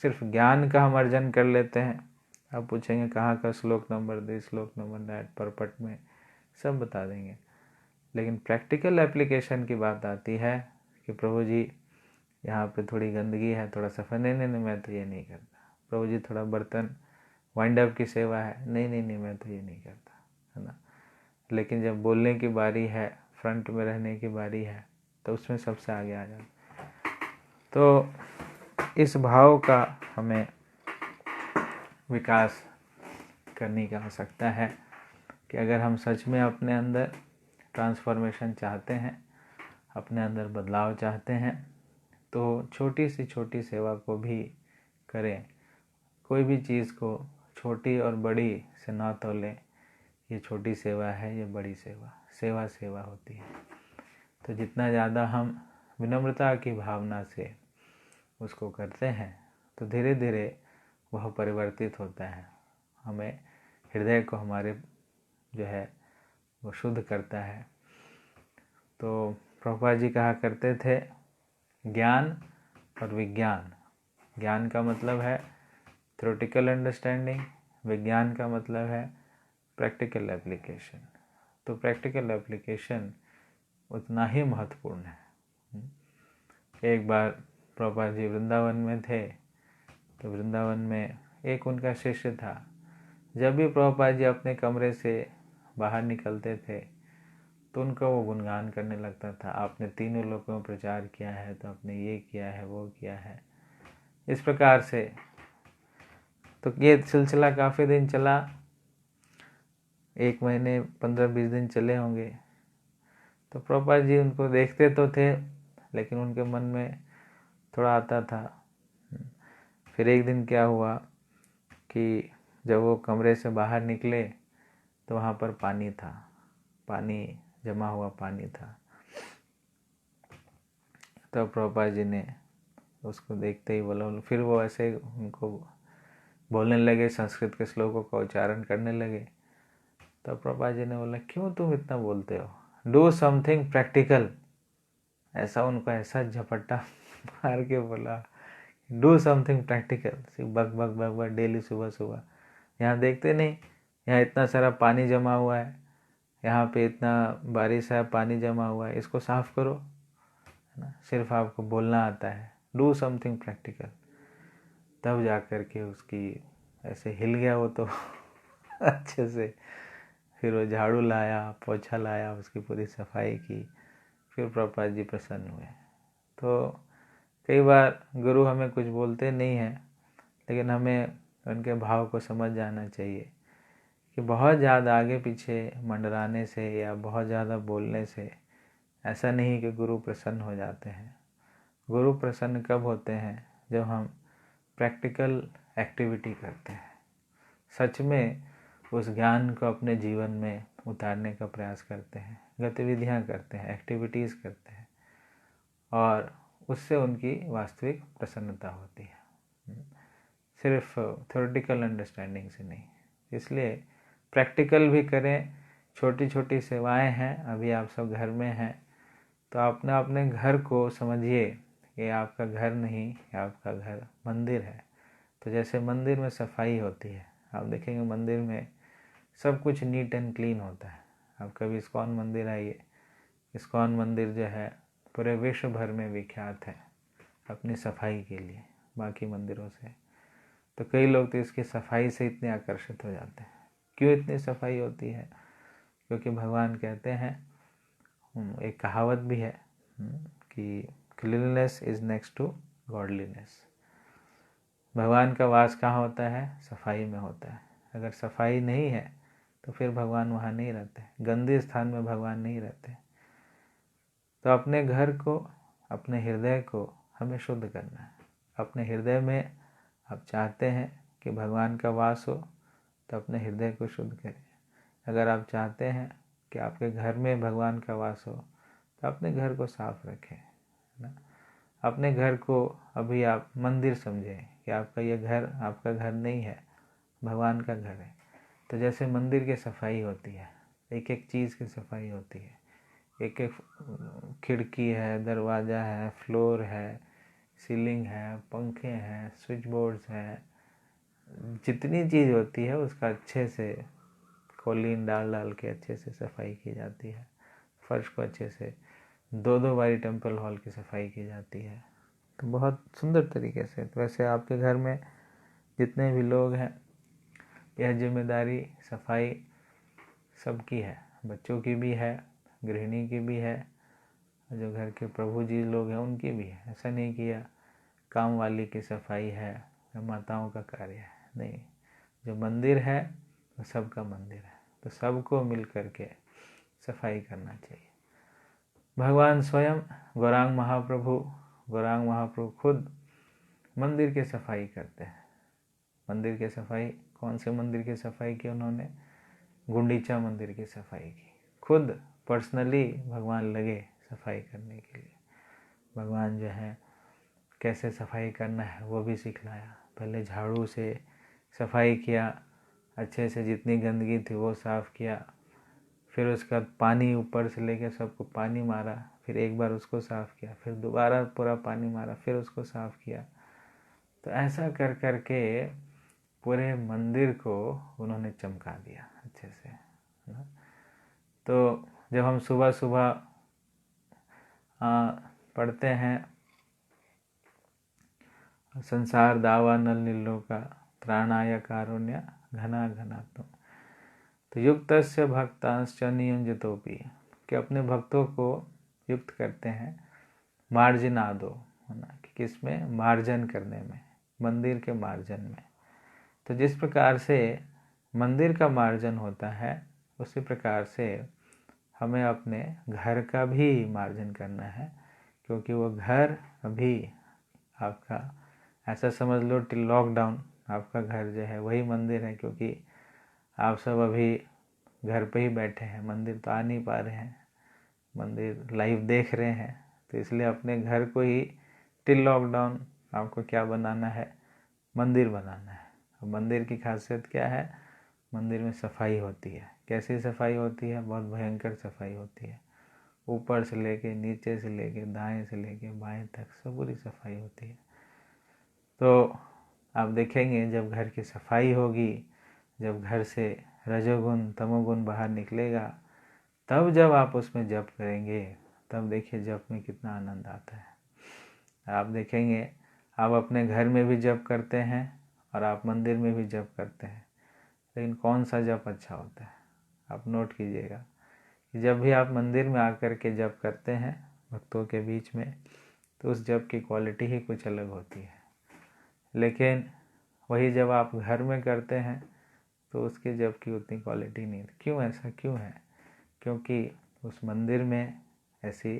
सिर्फ ज्ञान का हम अर्जन कर लेते हैं। आप पूछेंगे कहाँ का श्लोक नंबर दे, श्लोक नंबर दैट, परपट में सब बता देंगे, लेकिन प्रैक्टिकल एप्लीकेशन की बात आती है कि प्रभु जी यहाँ पे थोड़ी गंदगी है, थोड़ा सफाई, नहीं मैं तो ये नहीं करता। प्रभु जी थोड़ा बर्तन वाइंड अप की सेवा है, नहीं मैं तो ये नहीं करता, है ना। लेकिन जब बोलने की बारी है, फ्रंट में रहने की बारी है, तो उसमें सबसे आगे आ जाता। तो इस भाव का हमें विकास करने की आवश्यकता है कि अगर हम सच में अपने अंदर ट्रांसफॉर्मेशन चाहते हैं, अपने अंदर बदलाव चाहते हैं, तो छोटी से छोटी सेवा को भी करें। कोई भी चीज़ को छोटी और बड़ी से ना तोलें, ये छोटी सेवा है, ये बड़ी सेवा होती है। तो जितना ज़्यादा हम विनम्रता की भावना से उसको करते हैं तो धीरे धीरे वह परिवर्तित होता है, हमें हृदय को हमारे जो है वो शुद्ध करता है। तो प्रभुपाद जी कहा करते थे ज्ञान और विज्ञान। ज्ञान का मतलब है थ्योरेटिकल अंडरस्टैंडिंग, विज्ञान का मतलब है प्रैक्टिकल एप्लीकेशन। तो प्रैक्टिकल एप्लीकेशन उतना ही महत्वपूर्ण है। एक बार प्रभुपाद जी वृंदावन में थे, तो वृंदावन में एक उनका शिष्य था। जब भी प्रभुपाद जी अपने कमरे से बाहर निकलते थे तो उनका वो गुणगान करने लगता था। आपने तीनों लोगों में प्रचार किया है, तो आपने ये किया है, वो किया है, इस प्रकार से। तो ये सिलसिला काफ़ी दिन चला, 1 महीने 15-20 दिन चले होंगे। तो प्रभुपाद जी उनको देखते तो थे, लेकिन उनके मन में थोड़ा आता था। फिर एक दिन क्या हुआ कि जब वो कमरे से बाहर निकले तो वहाँ पर पानी था, पानी जमा हुआ पानी था। तो प्रभुपाद जी ने उसको देखते ही बोला, फिर वो ऐसे उनको बोलने लगे, संस्कृत के श्लोकों का उच्चारण करने लगे। तो प्रभुपाद जी ने बोला, क्यों तुम इतना बोलते हो, डू समथिंग प्रैक्टिकल। ऐसा उनको ऐसा झपट्टा मार के बोला, डू समथिंग प्रैक्टिकल। सिर्फ बक बक बक बक डेली सुबह सुबह। यहाँ देखते नहीं, यहाँ इतना सारा पानी जमा हुआ है, यहाँ पे इतना बारिश है, पानी जमा हुआ है, इसको साफ करो, है ना। सिर्फ आपको बोलना आता है, डू समथिंग प्रैक्टिकल। तब जा कर के उसकी ऐसे हिल गया वो तो अच्छे से। फिर वो झाड़ू लाया, पोछा लाया, उसकी पूरी सफाई की। फिर प्रभुपाद जी प्रसन्न हुए। तो कई बार गुरु हमें कुछ बोलते नहीं हैं, लेकिन हमें उनके भाव को समझ जाना चाहिए कि बहुत ज़्यादा आगे पीछे मंडराने से या बहुत ज़्यादा बोलने से ऐसा नहीं कि गुरु प्रसन्न हो जाते हैं। गुरु प्रसन्न कब होते हैं, जब हम प्रैक्टिकल एक्टिविटी करते हैं, सच में उस ज्ञान को अपने जीवन में उतारने का प्रयास करते हैं, गतिविधियाँ करते हैं, एक्टिविटीज़ करते हैं, और उससे उनकी वास्तविक प्रसन्नता होती है, सिर्फ थ्योरेटिकल अंडरस्टैंडिंग से नहीं। इसलिए प्रैक्टिकल भी करें। छोटी छोटी सेवाएं हैं। अभी आप सब घर में हैं, तो अपने अपने घर को समझिए कि आपका घर नहीं, आपका घर मंदिर है। तो जैसे मंदिर में सफाई होती है, आप देखेंगे मंदिर में सब कुछ नीट एंड क्लीन होता है। आप कभी इस्कॉन मंदिर आइए, इस्कॉन मंदिर जो है पूरे विश्व भर में विख्यात है अपनी सफाई के लिए बाकी मंदिरों से। तो कई लोग तो इसकी सफाई से इतने आकर्षित हो जाते हैं। क्यों इतनी सफाई होती है? क्योंकि भगवान कहते हैं, एक कहावत भी है कि cleanliness is next to godliness. भगवान का वास कहाँ होता है? सफाई में होता है। अगर सफाई नहीं है तो फिर भगवान वहाँ नहीं रहते। गंदे स्थान में भगवान नहीं रहते। तो अपने घर को, अपने हृदय को हमें शुद्ध करना है। अपने हृदय में आप चाहते हैं कि भगवान का वास हो, तो अपने हृदय को शुद्ध करें। अगर आप चाहते हैं कि आपके घर में भगवान का वास हो, तो अपने घर को साफ रखें, है ना। अपने घर को अभी आप मंदिर समझें कि आपका ये घर आपका घर नहीं है, भगवान का घर है। तो जैसे मंदिर की सफाई होती है, एक एक चीज़ की सफाई होती है, एक एक खिड़की है, दरवाज़ा है, फ्लोर है, सीलिंग है, पंखे हैं, स्विच बोर्ड्स हैं, जितनी चीज़ होती है उसका अच्छे से कोलिन डाल डाल के अच्छे से सफाई की जाती है। फर्श को अच्छे से 2-2 बारी टेम्पल हॉल की सफाई की जाती है, तो बहुत सुंदर तरीके से। तो वैसे आपके घर में जितने भी लोग हैं, यह जिम्मेदारी सफाई सबकी है, बच्चों की भी है, गृहिणी की भी है, जो घर के प्रभु जी लोग हैं उनकी भी है। ऐसा नहीं किया काम वाली की सफाई है या माताओं का कार्य है, नहीं। जो मंदिर है वो सबका मंदिर है, तो सबको मिल करके सफाई करना चाहिए। भगवान स्वयं गौरांग महाप्रभु खुद मंदिर की सफाई करते हैं। मंदिर की सफाई, कौन से मंदिर की सफाई की उन्होंने? गुंडीचा मंदिर की सफाई की। खुद पर्सनली भगवान लगे सफाई करने के लिए। भगवान जो है कैसे सफाई करना है वो भी सिखलाया। पहले झाड़ू से सफाई किया, अच्छे से जितनी गंदगी थी वो साफ़ किया। फिर उसका पानी ऊपर से लेके सबको पानी मारा, फिर एक बार उसको साफ़ किया, फिर दोबारा पूरा पानी मारा, फिर उसको साफ़ किया। तो ऐसा कर कर के पूरे मंदिर को उन्होंने चमका दिया अच्छे से, है ना। तो जब हम सुबह सुबह पढ़ते हैं, संसार दावा नल नीलो का त्राणाय कारुण्य घना घना तो युक्तस्य भक्तांश्च नियुंजतोपि, कि अपने भक्तों को युक्त करते हैं मार्जनादो, है ना, कि किसमें, मार्जन करने में, मंदिर के मार्जन में। तो जिस प्रकार से मंदिर का मार्जन होता है उसी प्रकार से हमें अपने घर का भी मार्जन करना है, क्योंकि वो घर अभी आपका, ऐसा समझ लो टिल लॉकडाउन आपका घर जो है वही मंदिर है, क्योंकि आप सब अभी घर पे ही बैठे हैं, मंदिर तो आ नहीं पा रहे हैं, मंदिर लाइव देख रहे हैं। तो इसलिए अपने घर को ही टिल लॉकडाउन आपको क्या बनाना है, मंदिर बनाना है। अब मंदिर की खासियत क्या है, मंदिर में सफाई होती है। कैसी सफाई होती है, बहुत भयंकर सफाई होती है, ऊपर से लेके नीचे से लेके दाएं से लेके बाएं तक सब पूरी सफाई होती है। तो आप देखेंगे जब घर की सफाई होगी, जब घर से रजोगुण तमोगुण बाहर निकलेगा, तब जब आप उसमें जप करेंगे, तब देखिए जप में कितना आनंद आता है। आप देखेंगे आप अपने घर में भी जप करते हैं और आप मंदिर में भी जप करते हैं, लेकिन कौन सा जप अच्छा होता है, आप नोट कीजिएगा कि जब भी आप मंदिर में आकर के जप करते हैं भक्तों के बीच में, तो उस जप की क्वालिटी ही कुछ अलग होती है। लेकिन वही जब आप घर में करते हैं तो उसके जप की उतनी क्वालिटी नहीं। क्यों, ऐसा क्यों है? क्योंकि उस मंदिर में ऐसी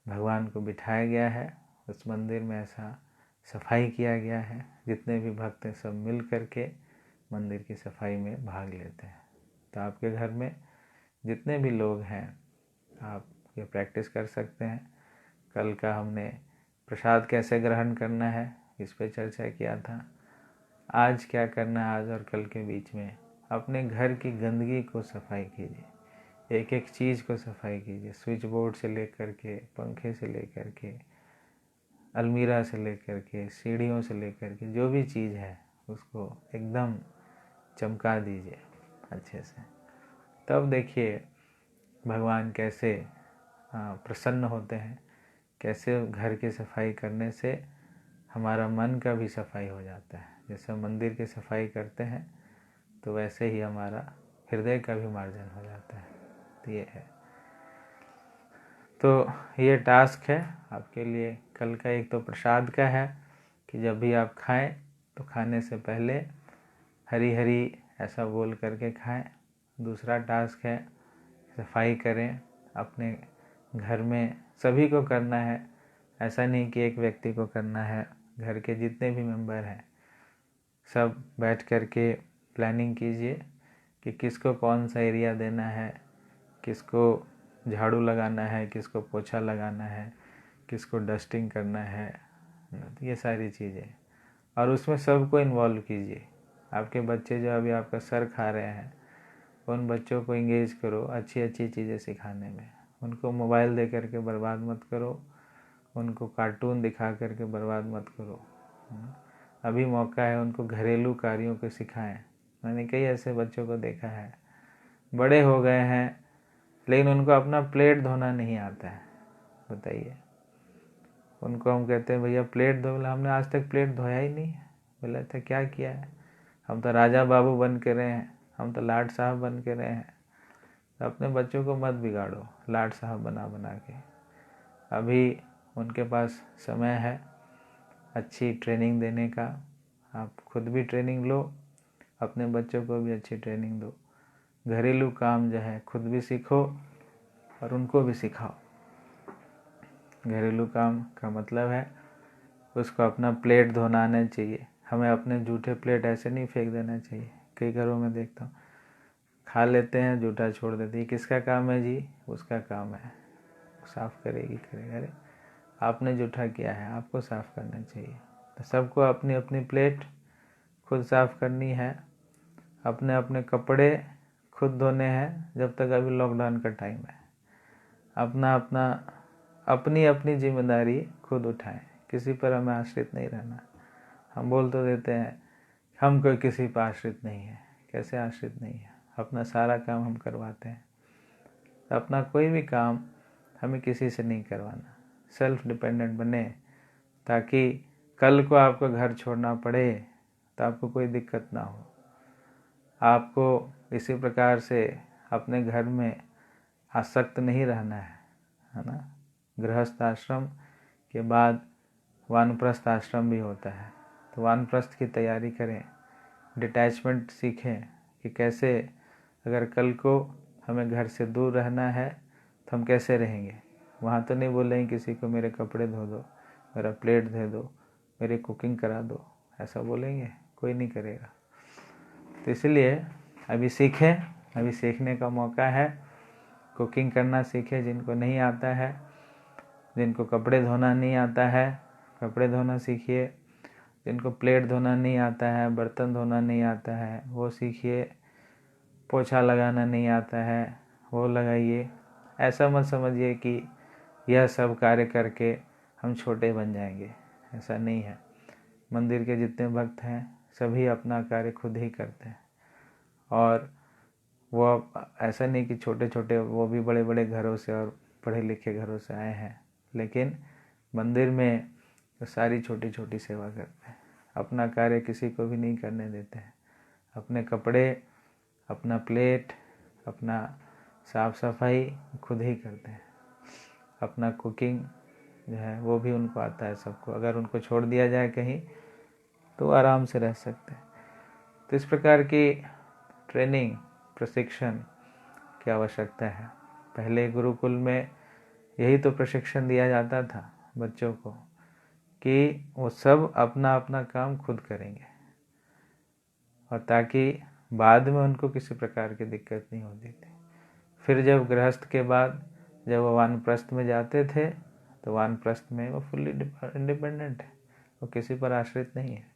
भगवान को बिठाया गया है, उस मंदिर में ऐसा सफाई किया गया है, जितने भी भक्त हैं सब मिल करके मंदिर की सफाई में भाग लेते हैं। तो आपके घर में जितने भी लोग हैं आप ये प्रैक्टिस कर सकते हैं। कल का हमने प्रसाद कैसे ग्रहण करना है इस पे चर्चा किया था। आज क्या करना है, आज और कल के बीच में अपने घर की गंदगी को सफाई कीजिए, एक एक चीज़ को सफाई कीजिए, स्विच बोर्ड से लेकर के, पंखे से लेकर के, अलमीरा से लेकर के, सीढ़ियों से लेकर के, जो भी चीज़ है उसको एकदम चमका दीजिए अच्छे से। तब देखिए भगवान कैसे प्रसन्न होते हैं, कैसे घर की सफाई करने से हमारा मन का भी सफाई हो जाता है। जैसे मंदिर की सफाई करते हैं तो वैसे ही हमारा हृदय का भी मार्जन हो जाता है। तो ये है, तो ये टास्क है आपके लिए कल का। एक तो प्रसाद का है कि जब भी आप खाएं तो खाने से पहले हरी हरी ऐसा बोल करके खाएं। दूसरा टास्क है सफाई करें अपने घर में, सभी को करना है, ऐसा नहीं कि एक व्यक्ति को करना है, घर के जितने भी मेंबर हैं सब बैठ कर के प्लानिंग कीजिए कि किसको कौन सा एरिया देना है, किसको झाड़ू लगाना है, किसको पोछा लगाना है, किसको डस्टिंग करना है, ये सारी चीज़ें। और उसमें सबको इन्वॉल्व कीजिए। आपके बच्चे जो अभी आपका सर खा रहे हैं उन बच्चों को इंगेज करो अच्छी अच्छी चीज़ें सिखाने में। उनको मोबाइल दे करके बर्बाद मत करो, उनको कार्टून दिखा करके बर्बाद मत करो। अभी मौका है, उनको घरेलू कार्यों को सिखाएं। मैंने कई ऐसे बच्चों को देखा है, बड़े हो गए हैं लेकिन उनको अपना प्लेट धोना नहीं आता है। बताइए, उनको हम कहते हैं भैया प्लेट धो, बोला हमने आज तक प्लेट धोया ही नहीं। बोला था क्या किया है, हम तो राजा बाबू बन के रहे हैं, हम तो लाट साहब बन के रहे हैं। तो अपने बच्चों को मत बिगाड़ो लाट साहब बना बना के। अभी उनके पास समय है अच्छी ट्रेनिंग देने का। आप खुद भी ट्रेनिंग लो, अपने बच्चों को भी अच्छी ट्रेनिंग दो। घरेलू काम जो है खुद भी सीखो और उनको भी सिखाओ। घरेलू काम का मतलब है उसको अपना प्लेट धोना आना चाहिए। हमें अपने जूठे प्लेट ऐसे नहीं फेंक देना चाहिए। कई घरों में देखता हूँ खा लेते हैं, जूठा छोड़ देते हैं। किसका काम है जी? उसका काम है, साफ़ करेगी करेगा। अरे आपने जूठा किया है, आपको साफ़ करना चाहिए। तो सबको अपनी अपनी प्लेट खुद साफ़ करनी है, अपने अपने कपड़े खुद धोने हैं जब तक अभी लॉकडाउन का टाइम है। अपना अपना अपनी अपनी जिम्मेदारी खुद उठाएं, किसी पर हमें आश्रित नहीं रहना। हम बोल तो देते हैं हम कोई किसी पर आश्रित नहीं है। कैसे आश्रित नहीं है? अपना सारा काम हम करवाते हैं। अपना कोई भी काम हमें किसी से नहीं करवाना। सेल्फ डिपेंडेंट बने, ताकि कल को आपको घर छोड़ना पड़े तो आपको कोई दिक्कत ना हो। आपको इसी प्रकार से अपने घर में आसक्त नहीं रहना है ना। गृहस्थ आश्रम के बाद वानप्रस्थ आश्रम भी होता है, तो वानप्रस्थ की तैयारी करें, डिटैचमेंट सीखें कि कैसे अगर कल को हमें घर से दूर रहना है तो हम कैसे रहेंगे। वहाँ तो नहीं बोलेंगे किसी को मेरे कपड़े धो दो, मेरा प्लेट दे दो, मेरी कुकिंग करा दो, ऐसा बोलेंगे? कोई नहीं करेगा। तो इसलिए अभी सीखें, अभी सीखने का मौका है। कुकिंग करना सीखें जिनको नहीं आता है, जिनको कपड़े धोना नहीं आता है कपड़े धोना सीखिए, जिनको प्लेट धोना नहीं आता है, बर्तन धोना नहीं आता है वो सीखिए, पोछा लगाना नहीं आता है वो लगाइए। ऐसा मत समझिए कि यह सब कार्य करके हम छोटे बन जाएंगे, ऐसा नहीं है। मंदिर के जितने भक्त हैं सभी अपना कार्य खुद ही करते हैं, और वो ऐसा नहीं कि छोटे छोटे, वो भी बड़े बड़े घरों से और पढ़े लिखे घरों से आए हैं, लेकिन मंदिर में तो सारी छोटी छोटी सेवा करते हैं। अपना कार्य किसी को भी नहीं करने देते हैं। अपने कपड़े, अपना प्लेट, अपना साफ सफाई खुद ही करते हैं। अपना कुकिंग जो है वो भी उनको आता है सबको। अगर उनको छोड़ दिया जाए कहीं तो आराम से रह सकते हैं। तो इस प्रकार की ट्रेनिंग, प्रशिक्षण की आवश्यकता है। पहले गुरुकुल में यही तो प्रशिक्षण दिया जाता था बच्चों को कि वो सब अपना अपना काम खुद करेंगे, और ताकि बाद में उनको किसी प्रकार की दिक्कत नहीं होती थी। फिर जब गृहस्थ के बाद जब वो वानप्रस्थ में जाते थे तो वानप्रस्थ में वो फुल्ली इंडिपेंडेंट है, वो किसी पर आश्रित नहीं है।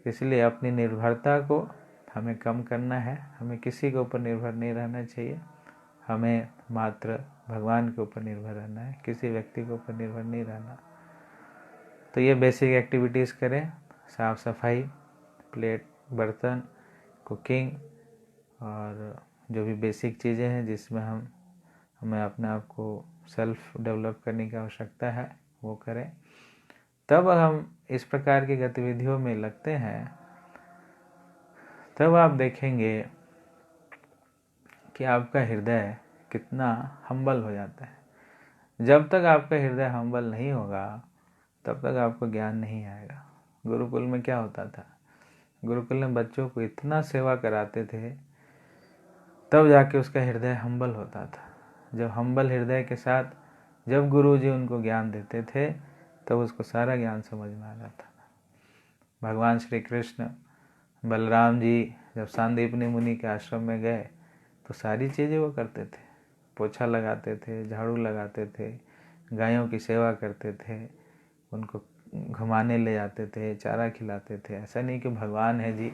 इसलिए अपनी निर्भरता को हमें कम करना है। हमें किसी के ऊपर निर्भर नहीं रहना चाहिए, हमें मात्र भगवान के ऊपर निर्भर रहना है, किसी व्यक्ति के ऊपर निर्भर नहीं रहना। तो ये बेसिक एक्टिविटीज़ करें, साफ सफाई, प्लेट, बर्तन, कुकिंग, और जो भी बेसिक चीज़ें हैं जिसमें हमें अपने आप को सेल्फ डेवलप करने की आवश्यकता है वो करें। तब हम इस प्रकार की गतिविधियों में लगते हैं, तब आप देखेंगे कि आपका हृदय कितना हम्बल हो जाता है। जब तक आपका हृदय हम्बल नहीं होगा तब तक आपको ज्ञान नहीं आएगा। गुरुकुल में क्या होता था, गुरुकुल में बच्चों को इतना सेवा कराते थे तब जाके उसका हृदय हम्बल होता था। जब हम्बल हृदय के साथ जब गुरु जी उनको ज्ञान देते थे तब उसको सारा ज्ञान समझ में आ जाता था। भगवान श्री कृष्ण, बलराम जी जब सांदीपनी मुनि के आश्रम में गए तो सारी चीज़ें वो करते थे। पोछा लगाते थे, झाड़ू लगाते थे, गायों की सेवा करते थे, उनको घुमाने ले जाते थे, चारा खिलाते थे। ऐसा नहीं कि भगवान है जी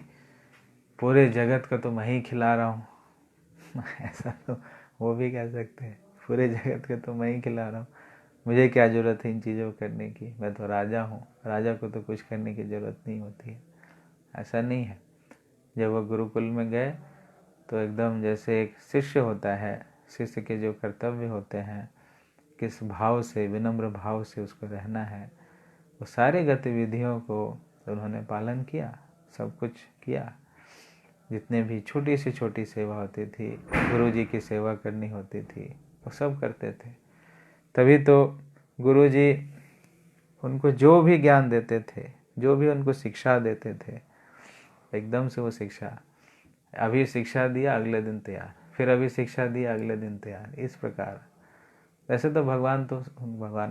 पूरे जगत को तो मैं ही खिला रहा हूँ ऐसा तो वो भी कह सकते हैं, पूरे जगत को तो मैं ही खिला रहा हूँ, मुझे क्या ज़रूरत है इन चीज़ों को करने की, मैं तो राजा हूँ, राजा को तो कुछ करने की ज़रूरत नहीं होती है। ऐसा नहीं है। जब वो गुरुकुल में गए तो एकदम जैसे एक शिष्य होता है, शिष्य के जो कर्तव्य होते हैं, किस भाव से, विनम्र भाव से उसको रहना है, वो सारी गतिविधियों को उन्होंने पालन किया, सब कुछ किया। जितने भी छोटी से छोटी सेवा होती थी, गुरु जी की सेवा करनी होती थी, वो सब करते थे। तभी तो गुरु जी उनको जो भी ज्ञान देते थे, जो भी उनको शिक्षा देते थे, एकदम से वो शिक्षा, अभी शिक्षा दिया अगले दिन तैयार, फिर अभी शिक्षा दिया अगले दिन तैयार, इस प्रकार। वैसे तो भगवान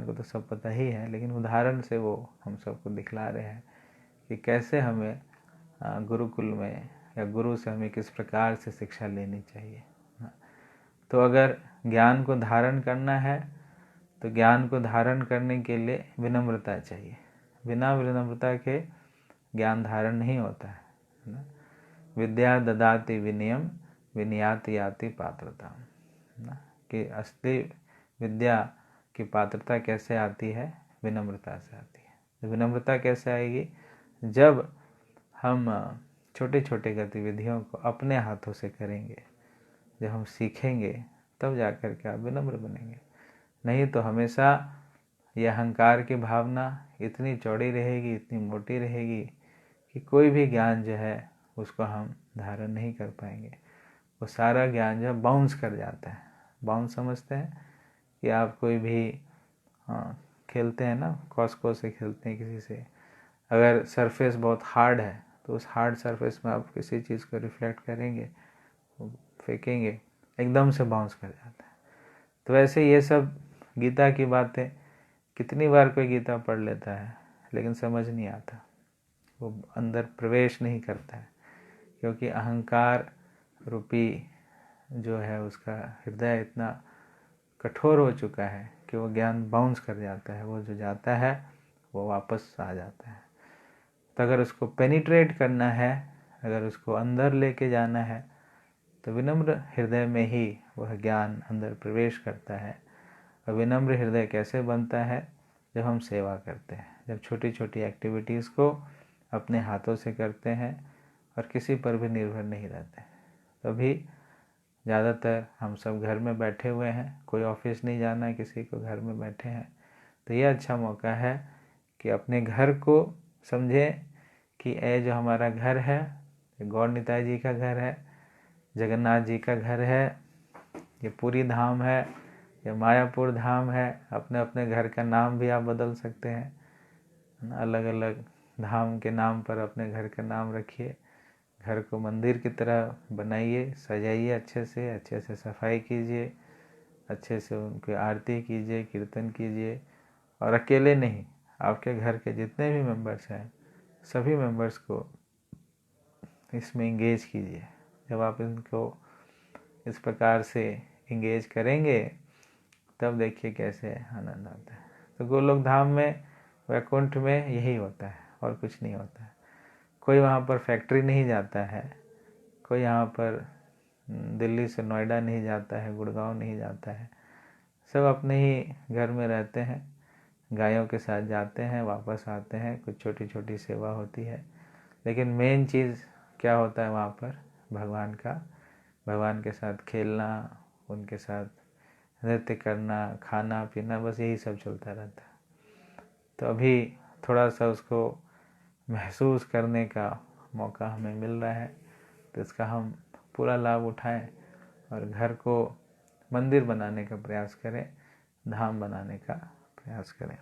को तो सब पता ही है, लेकिन उदाहरण से वो हम सबको दिखला रहे हैं कि कैसे हमें गुरुकुल में या गुरु से हमें किस प्रकार से शिक्षा लेनी चाहिए। तो अगर ज्ञान को धारण करना है तो ज्ञान को धारण करने के लिए विनम्रता चाहिए। बिना विनम्रता के ज्ञान धारण नहीं होता है ना। विद्या ददाति विनयम विनयाति याति पात्रता, कि असली विद्या की पात्रता कैसे आती है, विनम्रता से आती है। तो विनम्रता कैसे आएगी, जब हम छोटे छोटे गतिविधियों को अपने हाथों से करेंगे, जब हम सीखेंगे तब जाकर के आप विनम्र बनेंगे। नहीं तो हमेशा ये अहंकार की भावना इतनी चौड़ी रहेगी, इतनी मोटी रहेगी कि कोई भी ज्ञान जो है उसको हम धारण नहीं कर पाएंगे। वो सारा ज्ञान जो बाउंस कर जाता है। बाउंस समझते हैं कि आप कोई भी खेलते हैं ना, कॉस्को से खेलते हैं किसी से, अगर सरफेस बहुत हार्ड है तो उस हार्ड सरफेस में आप किसी चीज़ को रिफ्लेक्ट करेंगे, फेंकेंगे, एकदम से बाउंस कर जाता है। तो वैसे ये सब गीता की बातें कितनी बार कोई गीता पढ़ लेता है लेकिन समझ नहीं आता, वो अंदर प्रवेश नहीं करता है, क्योंकि अहंकार रूपी जो है उसका हृदय इतना कठोर हो चुका है कि वो ज्ञान बाउंस कर जाता है। वो जो जाता है वो वापस आ जाता है। तो अगर उसको पेनिट्रेट करना है, अगर उसको अंदर लेके जाना है, तो विनम्र हृदय में ही वह ज्ञान अंदर प्रवेश करता है। और विनम्र हृदय कैसे बनता है? जब हम सेवा करते हैं, जब छोटी छोटी एक्टिविटीज़ को अपने हाथों से करते हैं और किसी पर भी निर्भर नहीं रहते। तभी ज़्यादातर हम सब घर में बैठे हुए हैं, कोई ऑफिस नहीं जाना है किसी को, घर में बैठे हैं, तो ये अच्छा मौका है कि अपने घर को समझें कि ये जो हमारा घर है, गौर निताई जी का घर है, जगन्नाथ जी का घर है, ये पूरी धाम है, ये मायापुर धाम है। अपने अपने घर का नाम भी आप बदल सकते हैं, अलग अलग धाम के नाम पर अपने घर का नाम रखिए। घर को मंदिर की तरह बनाइए, सजाइए, अच्छे से सफाई कीजिए, अच्छे से उनकी आरती कीजिए, कीर्तन कीजिए। और अकेले नहीं, आपके घर के जितने भी मेंबर्स हैं सभी मेंबर्स को इसमें इंगेज कीजिए। जब आप इनको इस प्रकार से इंगेज करेंगे तब देखिए कैसे आनंद आता है। तो गोलोक धाम में, वैकुंठ में यही होता है और कुछ नहीं होता है। कोई वहाँ पर फैक्ट्री नहीं जाता है, कोई यहाँ पर दिल्ली से नोएडा नहीं जाता है, गुड़गांव नहीं जाता है। सब अपने ही घर में रहते हैं, गायों के साथ जाते हैं, वापस आते हैं, कुछ छोटी छोटी सेवा होती है। लेकिन मेन चीज़ क्या होता है वहाँ पर? भगवान का, भगवान के साथ खेलना, उनके साथ नृत्य करना, खाना पीना, बस यही सब चलता रहता है। तो अभी थोड़ा सा उसको महसूस करने का मौका हमें मिल रहा है, तो इसका हम पूरा लाभ उठाएं और घर को मंदिर बनाने का प्रयास करें, धाम बनाने का प्रयास करें।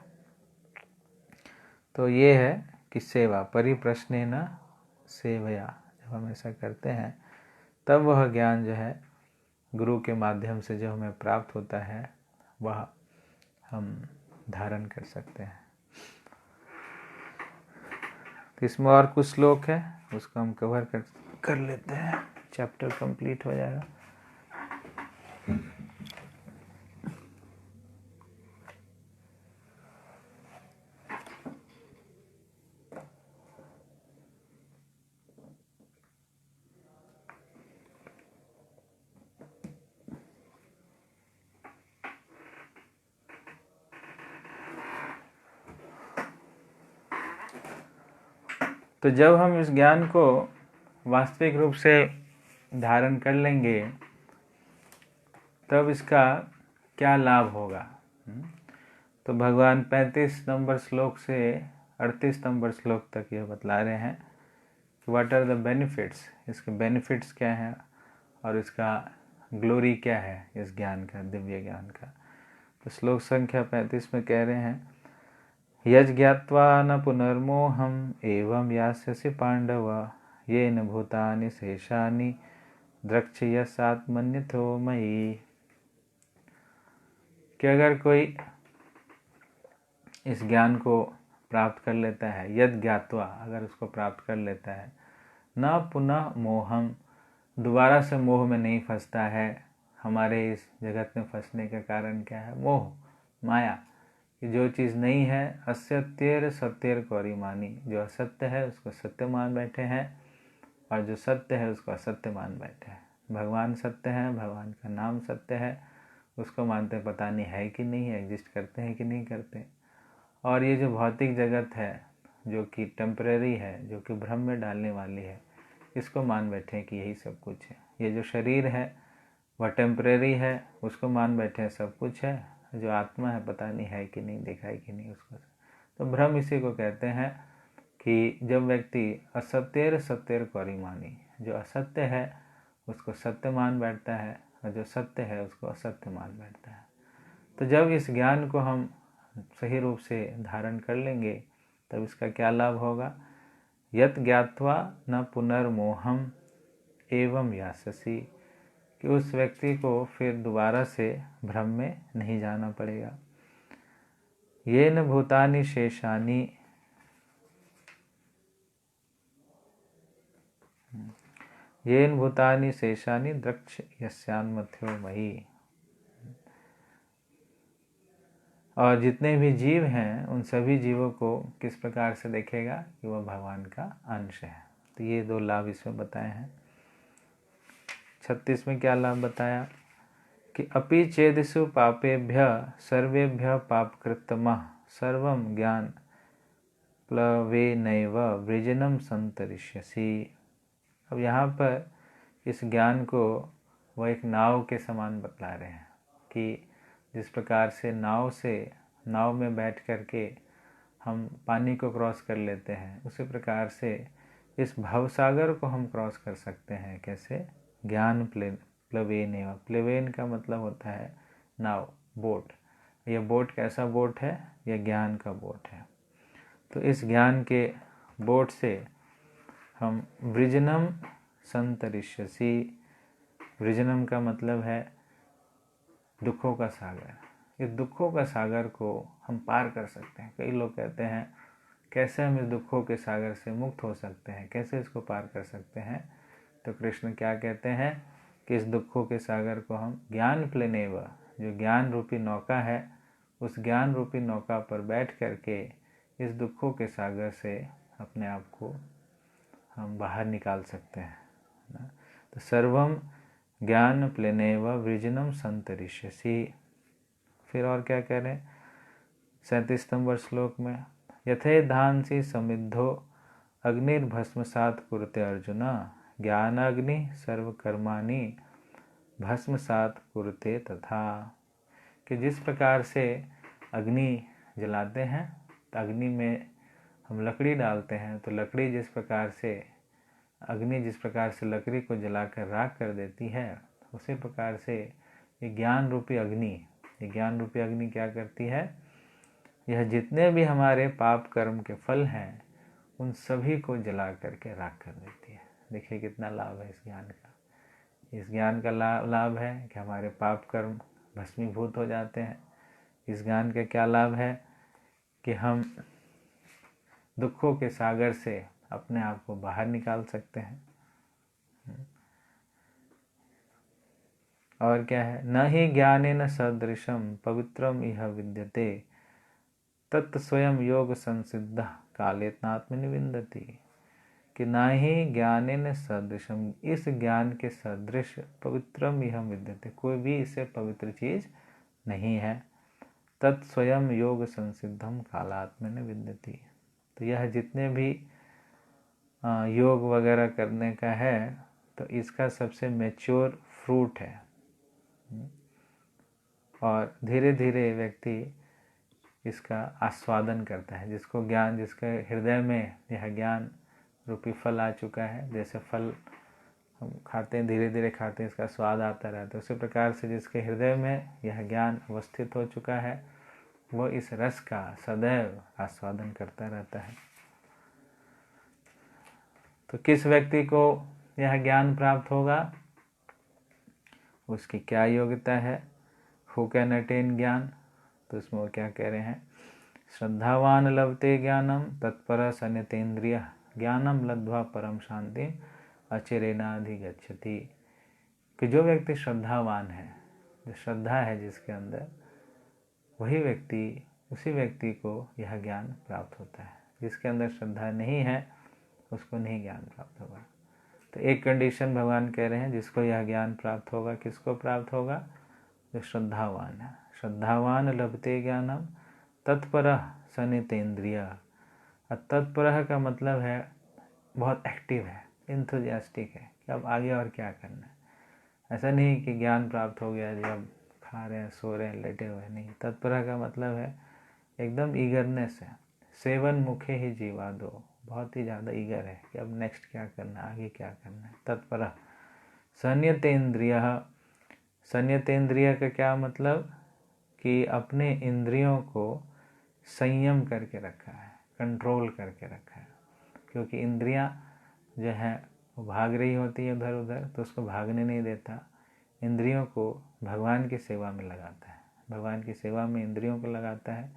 तो ये है कि सेवा, परिप्रश्नेन सेवया, जब हम ऐसा करते हैं तब वह ज्ञान जो है गुरु के माध्यम से जो हमें प्राप्त होता है वह हम धारण कर सकते हैं। तो इसमें और कुछ श्लोक है, उसको हम कवर कर लेते हैं, चैप्टर कंप्लीट हो जाएगा। तो जब हम इस ज्ञान को वास्तविक रूप से धारण कर लेंगे तब इसका क्या लाभ होगा? तो भगवान 35 नंबर श्लोक से 38 नंबर श्लोक तक यह बतला रहे हैं कि व्हाट आर द बेनिफिट्स, इसके बेनिफिट्स क्या हैं और इसका ग्लोरी क्या है इस ज्ञान का, दिव्य ज्ञान का। तो श्लोक संख्या 35 में कह रहे हैं, यज् ज्ञात्वा न पुनर्मोहम एवं यास्यसि पांडव येन भूतानि शेषानि द्रक्ष्यसात्मन्यथो मयि। कि अगर कोई इस ज्ञान को प्राप्त कर लेता है, यद ज्ञात्वा, अगर उसको प्राप्त कर लेता है, न पुनः मोहम, दोबारा से मोह में नहीं फंसता है। हमारे इस जगत में फंसने का कारण क्या है? मोह, माया, कि जो चीज़ नहीं है, असत्येर सत्येर कौरिमानी, जो असत्य है उसको सत्य मान बैठे हैं और जो सत्य है उसको असत्य मान बैठे हैं। भगवान सत्य है, भगवान का नाम सत्य है, उसको मानते पता नहीं है कि नहीं है, एग्जिस्ट करते हैं कि नहीं करते। और ये जो भौतिक जगत है जो कि टेम्परेरी है, जो कि भ्रम में डालने वाली है, इसको मान बैठे हैं कि यही सब कुछ है। ये जो शरीर है वह टेम्परेरी है, उसको मान बैठे हैं सब कुछ है। जो आत्मा है पता नहीं है कि नहीं, देखा है कि नहीं उसको। तो भ्रम इसी को कहते हैं कि जब व्यक्ति असत्येर सत्येर परिमानी, जो असत्य है उसको सत्य मान बैठता है और जो सत्य है उसको असत्य मान बैठता है। तो जब इस ज्ञान को हम सही रूप से धारण कर लेंगे तब इसका क्या लाभ होगा? यत ज्ञात्वा न पुनर्मोहम एवं यास्यसि, कि उस व्यक्ति को फिर दोबारा से भ्रम में नहीं जाना पड़ेगा। येन भूतानि शेषानि येन भूतानि शेषानि द्रक्ष यस्यान्मथ्यो मयि, और जितने भी जीव हैं उन सभी जीवों को किस प्रकार से देखेगा कि वह भगवान का अंश है। तो ये दो लाभ इसमें बताए हैं। 36 में क्या लाभ बताया कि अपि चेदिषु पापेभ्य सर्वेभ्य पापकृतमः सर्वं ज्ञान प्लवेनैव वृजनं संतरिष्यसि। अब यहाँ पर इस ज्ञान को वह एक नाव के समान बतला रहे हैं कि जिस प्रकार से नाव में बैठ करके हम पानी को क्रॉस कर लेते हैं, उसी प्रकार से इस भवसागर को हम क्रॉस कर सकते हैं। कैसे? ज्ञान प्लवेन। प्लवेन का मतलब होता है नाव, बोट। यह बोट कैसा बोट है? यह ज्ञान का बोट है। तो इस ज्ञान के बोट से हम वृजनम संतरिष्यसि, वृजनम का मतलब है दुखों का सागर। इस दुखों का सागर को हम पार कर सकते हैं। कई लोग कहते हैं कैसे हम इस दुखों के सागर से मुक्त हो सकते हैं, कैसे इसको पार कर सकते हैं? तो कृष्ण क्या कहते हैं कि इस दुखों के सागर को हम ज्ञान प्लेनेव, जो ज्ञान रूपी नौका है, उस ज्ञान रूपी नौका पर बैठ करके इस दुखों के सागर से अपने आप को हम बाहर निकाल सकते हैं। तो सर्वम ज्ञान प्लेनेव वृजनम संतरिष्यसि। फिर और क्या कह रहे हैं 37 नंबर श्लोक में, यथे धांसि समिद्धो अग्निर्भस्मसात् कुरुते अर्जुन ज्ञानाग्नि सर्वकर्माणि भस्मसात् कुरुते तथा, कि जिस प्रकार से अग्नि जलाते हैं, तो अग्नि में हम लकड़ी डालते हैं, तो लकड़ी जिस प्रकार से अग्नि जिस प्रकार से लकड़ी को जलाकर राख कर देती है, उसी प्रकार से ये ज्ञान रूपी अग्नि, ये ज्ञान रूपी अग्नि क्या करती है? यह जितने भी हमारे पाप कर्म के फल हैं उन सभी को जला करके राख कर देती है। देखिए कितना लाभ है इस ज्ञान का। इस ज्ञान का लाभ है कि हमारे पाप कर्म भस्मीभूत हो जाते हैं। इस ज्ञान का क्या लाभ है कि हम दुखों के सागर से अपने आप को बाहर निकाल सकते हैं। और क्या है? न ही ज्ञानेन सदृशम पवित्रम इह विद्यते तत् स्वयं योग संसिद्ध कालेत्नात्मनि विन्दति, कि न ही ज्ञानेन सदृशम, इस ज्ञान के सदृश पवित्रम इह विद्यते, कोई भी इससे पवित्र चीज नहीं है। तत् स्वयं योग संसिद्धम कालात्मनि विन्दति, तो यह जितने भी योग वगैरह करने का है तो इसका सबसे मैच्योर फ्रूट है। और धीरे धीरे व्यक्ति इसका आस्वादन करता है। जिसको ज्ञान, जिसके हृदय में यह ज्ञान रूपी फल आ चुका है, जैसे फल हम खाते हैं, धीरे धीरे खाते हैं, इसका स्वाद आता रहता है, उसी प्रकार से जिसके हृदय में यह ज्ञान अवस्थित हो चुका है वो इस रस का सदैव आस्वादन करता रहता है। तो किस व्यक्ति को यह ज्ञान प्राप्त होगा? उसकी क्या योग्यता है? हु कैन अटेन ज्ञान? तो इसमें वो क्या कह रहे हैं? श्रद्धावान लभते ज्ञानम तत्पर सन्यतेन्द्रिय ज्ञानम लब्ध्वा परम शांति अचिरेणाधिगच्छति, कि जो व्यक्ति श्रद्धावान है, जो श्रद्धा है जिसके अंदर, वही व्यक्ति, उसी व्यक्ति को यह ज्ञान प्राप्त होता है। जिसके अंदर श्रद्धा नहीं है उसको नहीं ज्ञान प्राप्त होगा। तो एक कंडीशन भगवान कह रहे हैं जिसको यह ज्ञान प्राप्त होगा। किसको प्राप्त होगा? जो श्रद्धावान है। श्रद्धावान लभते ज्ञानम तत्परः सनितेन्द्रिय। तत्परः का मतलब है बहुत एक्टिव है, इंथुजियास्टिक है कि अब आगे और क्या करना है। ऐसा नहीं कि ज्ञान प्राप्त हो गया जी अब खा रहे हैं, सो रहे हैं, लेटे हुए नहीं। तत्परा का मतलब है एकदम ईगरनेस है। सेवन मुखे ही जीवा दो, बहुत ही ज़्यादा ईगर है कि अब नेक्स्ट क्या करना है, आगे क्या करना है। तत्परा। संयतेन्द्रिय, संयतेन्द्रिय का क्या मतलब कि अपने इंद्रियों को संयम करके रखा है, कंट्रोल करके रखा है। क्योंकि इंद्रियां जो है वो भाग रही होती है उधर उधर, तो उसको भागने नहीं देता। इंद्रियों को भगवान की सेवा में लगाता है, भगवान की सेवा में इंद्रियों को लगाता है।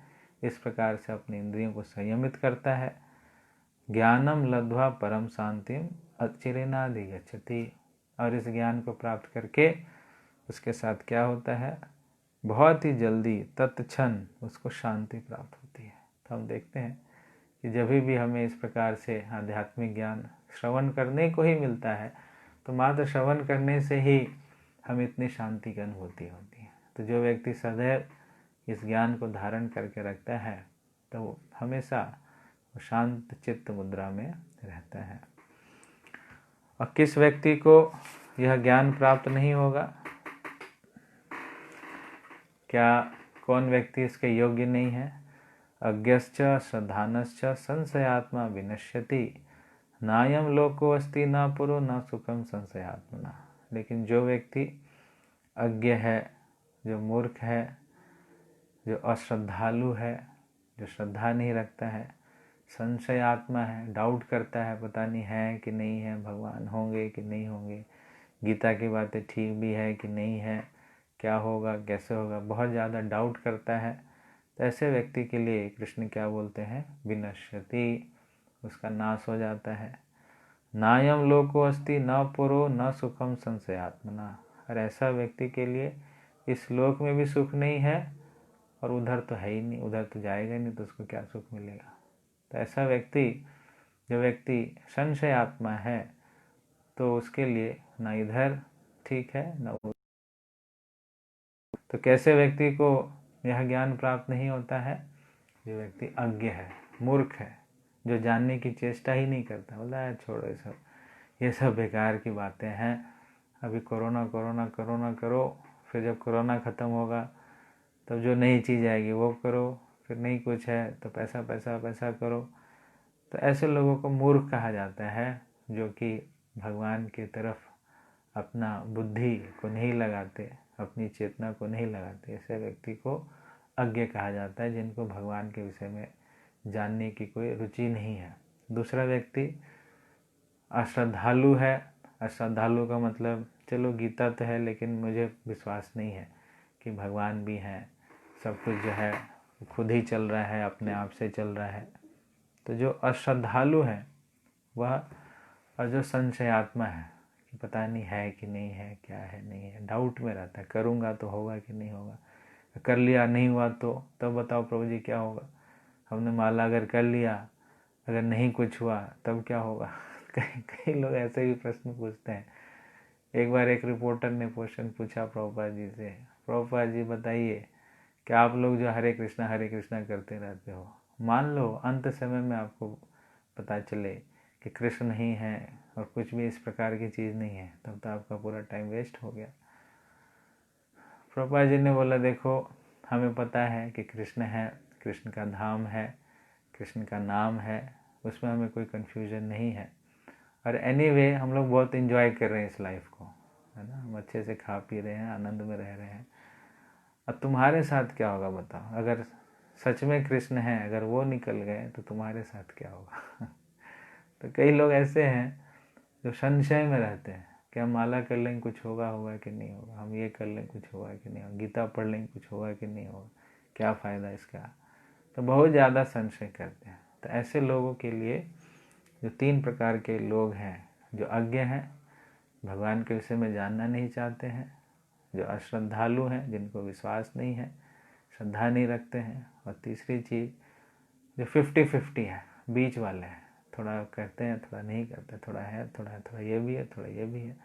इस प्रकार से अपनी इंद्रियों को संयमित करता है। ज्ञानम लब्ध्वा परम शांतिम अचिरेनाधिगच्छति, और इस ज्ञान को प्राप्त करके उसके साथ क्या होता है, बहुत ही जल्दी तत्क्षण उसको शांति प्राप्त होती है। तो हम देखते हैं कि जब भी हमें इस प्रकार से आध्यात्मिक ज्ञान श्रवण करने को ही मिलता है, तो मात्र श्रवण करने से ही हम इतनी शांति की अनुभूति होती है। तो जो व्यक्ति सदैव इस ज्ञान को धारण करके रखता है, तो वो हमेशा शांत चित्त मुद्रा में रहता है। और किस व्यक्ति को यह ज्ञान प्राप्त नहीं होगा? क्या कौन व्यक्ति इसके योग्य नहीं है? अज्ञश्च श्रद्धानश्च संशयात्मा विनश्यति, नायम लोको अस्ति न पुरो न सुखम संशयात्मना। लेकिन जो व्यक्ति अज्ञ है, जो मूर्ख है, जो अश्रद्धालु है, जो श्रद्धा नहीं रखता है, संशयात्मा है, डाउट करता है, पता नहीं है कि नहीं है, भगवान होंगे कि नहीं होंगे, गीता की बातें ठीक भी है कि नहीं है, क्या होगा, कैसे होगा, बहुत ज़्यादा डाउट करता है, तो ऐसे व्यक्ति के लिए कृष्ण क्या बोलते हैं? विनश्यति, उसका नाश हो जाता है। नायम लोको अस्ति न पुरो न सुखम संशयात्मना, और ऐसा व्यक्ति के लिए इस लोक में भी सुख नहीं है और उधर तो है ही नहीं, उधर तो जाएगा नहीं, तो उसको क्या सुख मिलेगा। तो ऐसा व्यक्ति, जो व्यक्ति संशयात्मा है, तो उसके लिए ना इधर ठीक है ना उधर। तो कैसे व्यक्ति को यह ज्ञान प्राप्त नहीं होता है? जो व्यक्ति अज्ञ है, मूर्ख है, जो जानने की चेष्टा ही नहीं करता, बोला है छोड़ो ये सब बेकार की बातें हैं, अभी कोरोना कोरोना कोरोना करो, फिर जब कोरोना ख़त्म होगा तब जो नई चीज़ आएगी वो करो, फिर नहीं कुछ है तो पैसा पैसा पैसा करो। तो ऐसे लोगों को मूर्ख कहा जाता है, जो कि भगवान की तरफ अपना बुद्धि को नहीं लगाते, अपनी चेतना को नहीं लगाते। ऐसे व्यक्ति को अज्ञ कहा जाता है, जिनको भगवान के विषय में जानने की कोई रुचि नहीं है। दूसरा व्यक्ति अश्रद्धालु है। अश्रद्धालु का मतलब, चलो गीता तो है लेकिन मुझे विश्वास नहीं है कि भगवान भी हैं, सब कुछ जो है खुद ही चल रहा है, अपने आप से चल रहा है। तो जो अश्रद्धालु है वह, और जो संशयात्मा है कि पता नहीं है कि नहीं है, क्या है नहीं है, डाउट में रहता है, करूँगा तो होगा कि नहीं होगा, कर लिया नहीं हुआ तो तब बताओ प्रभु जी क्या होगा, हमने माला अगर कर लिया, अगर नहीं कुछ हुआ तब क्या होगा। कई लोग ऐसे भी प्रश्न पूछते हैं। एक बार एक रिपोर्टर ने क्वेश्चन पूछा प्रभुपाद जी से, प्रभुपाद जी बताइए कि आप लोग जो हरे कृष्णा करते रहते हो, मान लो अंत समय में आपको पता चले कि कृष्ण नहीं है और कुछ भी इस प्रकार की चीज़ नहीं है, तब तो आपका पूरा टाइम वेस्ट हो गया। प्रभुपाद जी ने बोला, देखो हमें पता है कि कृष्ण है, कृष्ण का धाम है, कृष्ण का नाम है, उसमें हमें कोई कन्फ्यूज़न नहीं है, और एनीवे हम लोग बहुत इन्जॉय कर रहे हैं इस लाइफ को, है ना, हम अच्छे से खा पी रहे हैं, आनंद में रह रहे हैं। अब तुम्हारे साथ क्या होगा बताओ, अगर सच में कृष्ण है, अगर वो निकल गए तो तुम्हारे साथ क्या होगा। तो कई लोग ऐसे हैं जो संशय में रहते हैं कि हम माला कर लेंगे कुछ होगा कि नहीं होगा, हम ये कर लेंगे कुछ होगा कि नहीं होगा, गीता पढ़ लेंगे कुछ होगा कि नहीं होगा, क्या फ़ायदा इसका। तो बहुत ज़्यादा संशय करते हैं। तो ऐसे लोगों के लिए जो 3 प्रकार के लोग हैं, जो अज्ञ हैं, भगवान के विषय में जानना नहीं चाहते हैं, जो अश्रद्धालु हैं, जिनको विश्वास नहीं है, श्रद्धा नहीं रखते हैं, और तीसरी चीज़ जो 50-50 है, बीच वाले हैं, थोड़ा करते हैं थोड़ा नहीं करते, थोड़ा है थोड़ा ये भी है थोड़ा ये भी है।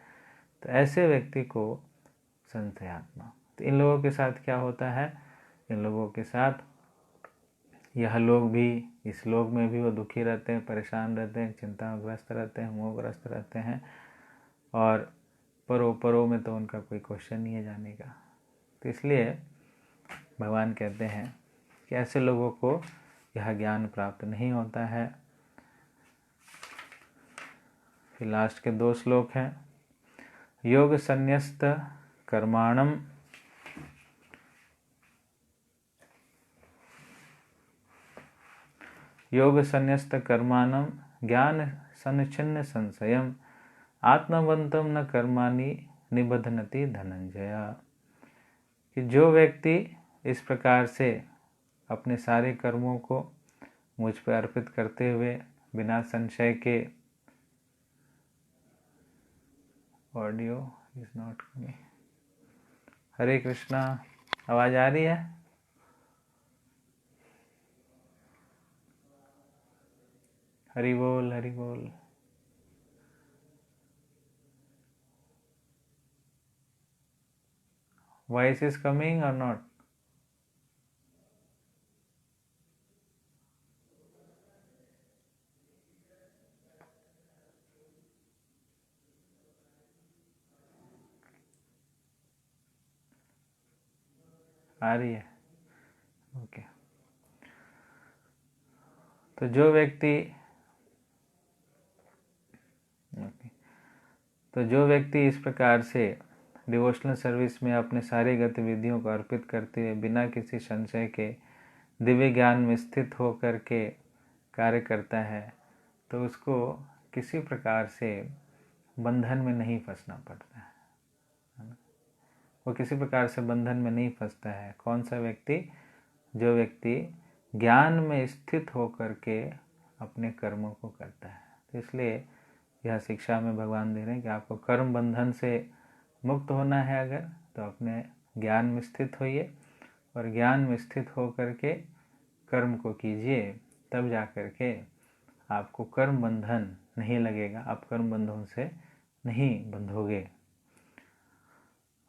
तो ऐसे व्यक्ति को संशयात्मा। तो इन लोगों के साथ क्या होता है? इन लोगों के साथ यह लोग भी, इस लोग में भी वो दुखी रहते हैं, परेशान रहते हैं, चिंताग्रस्त रहते हैं, मोहग्रस्त रहते हैं, और परो में तो उनका कोई क्वेश्चन नहीं है जाने का। तो इसलिए भगवान कहते हैं कि ऐसे लोगों को यह ज्ञान प्राप्त नहीं होता है। फिर लास्ट के 2 श्लोक हैं। योग संन्यस्त कर्माणम योग संन्यस्त कर्माणम ज्ञान सन्निच्छिन्न संशयम आत्मवंतम न कर्माणि निबध्नति धनंजय। कि जो व्यक्ति इस प्रकार से अपने सारे कर्मों को मुझ पर अर्पित करते हुए बिना संशय के, ऑडियो इज नॉट कमिंग, हरे कृष्णा, आवाज आ रही है? हरि बोल, हरि बोल। वॉइस इज कमिंग और नॉट? आ रही है? ओके। तो जो व्यक्ति इस प्रकार से डिवोशनल सर्विस में अपने सारी गतिविधियों को अर्पित करते हुए बिना किसी संशय के दिव्य ज्ञान में स्थित होकर के कार्य करता है, तो उसको किसी प्रकार से बंधन में नहीं फंसना पड़ता है। वो किसी प्रकार से बंधन में नहीं फंसता है। कौन सा व्यक्ति? जो व्यक्ति ज्ञान में स्थित होकर के अपने कर्मों को करता है। तो इसलिए यह शिक्षा में भगवान दे रहे हैं कि आपको कर्म बंधन से मुक्त होना है अगर, तो अपने ज्ञान में स्थित होइए और ज्ञान में स्थित होकर के कर्म को कीजिए, तब जा कर के आपको कर्म बंधन नहीं लगेगा, आप कर्म बंधन से नहीं बंधोगे।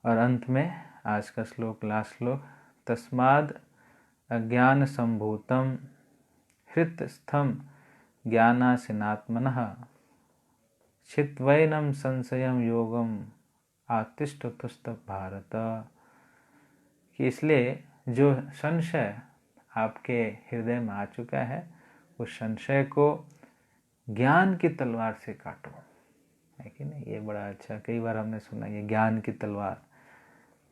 और अंत में आज का श्लोक, लास्ट श्लोक, तस्माद् अज्ञान संभूतम हृतस्थम ज्ञानासिनात्मनः छित्वैनं संशयम योगम आतिष्ठतुस्त भारत। कि इसलिए जो संशय आपके हृदय में आ चुका है, उस संशय को ज्ञान की तलवार से काटो। है कि नहीं? ये बड़ा अच्छा, कई बार हमने सुना ये ज्ञान की तलवार।